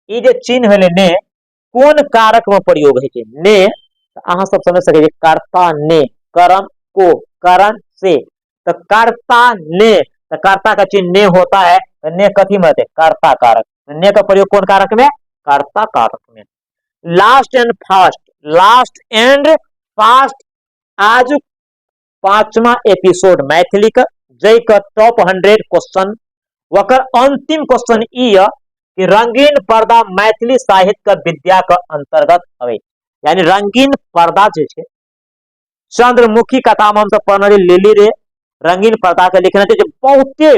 ई जे चिन्ह भेलै ने, कोन कारक में प्रयोग है ने, अहाँ सब समझ सके छी, कर्ता ने, कर्म को, करण से। तो कर्ता ने, तो कर्ता का चिन्ह ने होता है, तो ने कथी में होते, कर्ता कारक। ने का प्रयोग कौन कारक में, कर्ता कारक में। Last and fast, last and fast आज 5वां एपिसोड मैथिली का जय का टॉप 100 क्वेश्चन वकर अंतिम क्वेश्चन ई कि रंगीन पर्दा मैथिली साहित्य का विद्या का अंतर्गत हवे। यानी रंगीन पर्दा जे छे चंद्रमुखी कथा में हम सब पढ़ने लिली रे रंगीन पर्दा के लिखने थे बहुते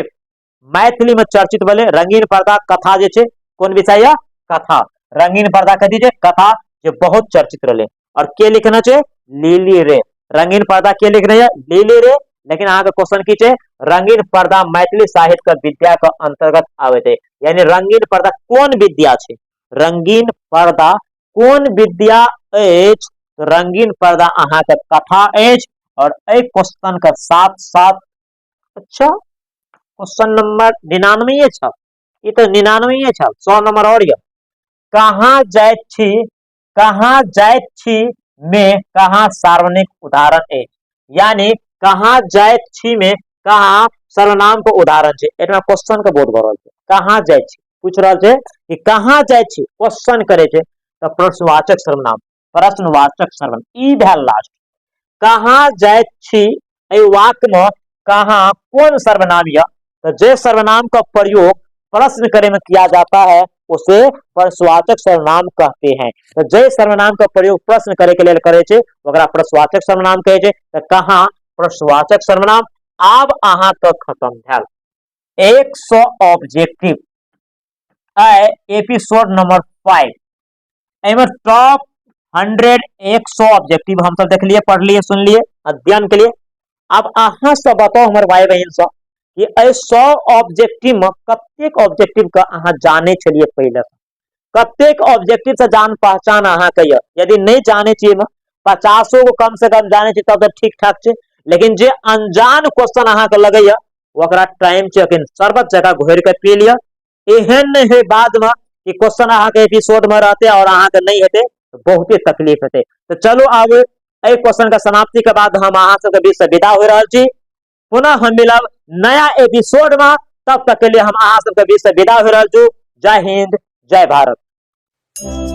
मैथिली में चर्चित भले। रंगीन पर्दा कथा जे छे कौन विषय है? कथा। रंगीन पर्दा कथी छे? कथा जो बहुत चर्चित रहे। और के लिखना छे? लिली रे। रंगीन पर्दा के लिखने है? लिली रे। लेकिन यहाँ का क्वेश्चन की छे रंगीन पर्दा मैथिली साहित्य का विद्या का अंतर्गत आवे थे। यानी रंगीन पर्दा कौन विद्या छे? रंगीन पर्दा कौन विद्या एज? तो रंगीन पर्दा अहाँ का कथा एज। और ए क्वेश्चन का साथ साथ अच्छा क्वेश्चन नंबर 99 छ, ये तो 99 छ, 100 नंबर और ये कहाँ जाइत छी, कहाँ जाइत छी में कहाँ सार्वजनिक उदाहरण है। यानी कहाँ जाइत छी में कहाँ सर्वनाम को उदाहरण है। एटमा क्वेश्चन का बहुत गौरव है। कहाँ जाइत छी पूछ रहा है कि कहाँ जाइत छी क्वेश्चन करे छे तो प्रश्नवाचक सर्वनाम, प्रश्नवाचक सर्वनाम ई भेल लास्ट। कहाँ जाइत छी ए वाक्य में कहाँ कौन सर्वनाम है? तो जे सर्वनाम का प्रयोग प्रश्न करे में किया जाता है उसे प्रश्नवाचक सर्वनाम कहते हैं। तो जे सर्वनाम का प्रयोग प्रश्न करे के लिए करे छे ओकरा प्रश्नवाचक सर्वनाम कहे छे। तो कहाँ प्रश्नवाचक सर्वनाम। अब अहाँ तक खत्म भेल 100 ऑब्जेक्टिव एपिसोड नंबर 5 एमे टॉप 100 100 ऑब्जेक्टिव हम सब देख लिए, पढ़ लिए, सुन लिए, अध्ययन के लिए। अब अहाँ सब बताओ हमारे भाई बहन सब कि 100 ऑब्जेक्टिव में कतेक ऑब्जेक्टिव का अहाँ जाने छलिए पहले से? कतेक ऑब्जेक्टिव से जान पहचान अहाँ के यदि नहीं जाने चाहिए में 50 को कम से कम जाने चाहिए तब तो ठीक ठाक छे। लेकिन जे अनजान क्वेश्चन अहाँ के लगे ओकरा टाइम चाहिए सर्वत जगह घोर के पी लिया। एहन नहीं है बाद में कि क्वेश्चन अहाँ के एपिसोड में रहते और अहाँ के नहीं हेते तो बहुत ही तकलीफ हेते। तो चलो अब ए क्वेश्चन का समाप्ति के बाद हम अहाँ सब के बीच से विदा हो रहा छी। पुनः हम मिलब नया एपिसोड में, तब तक के लिए हम अहाँ सब के बीच से विदा हो रहा छू। जय हिंद, जय भारत।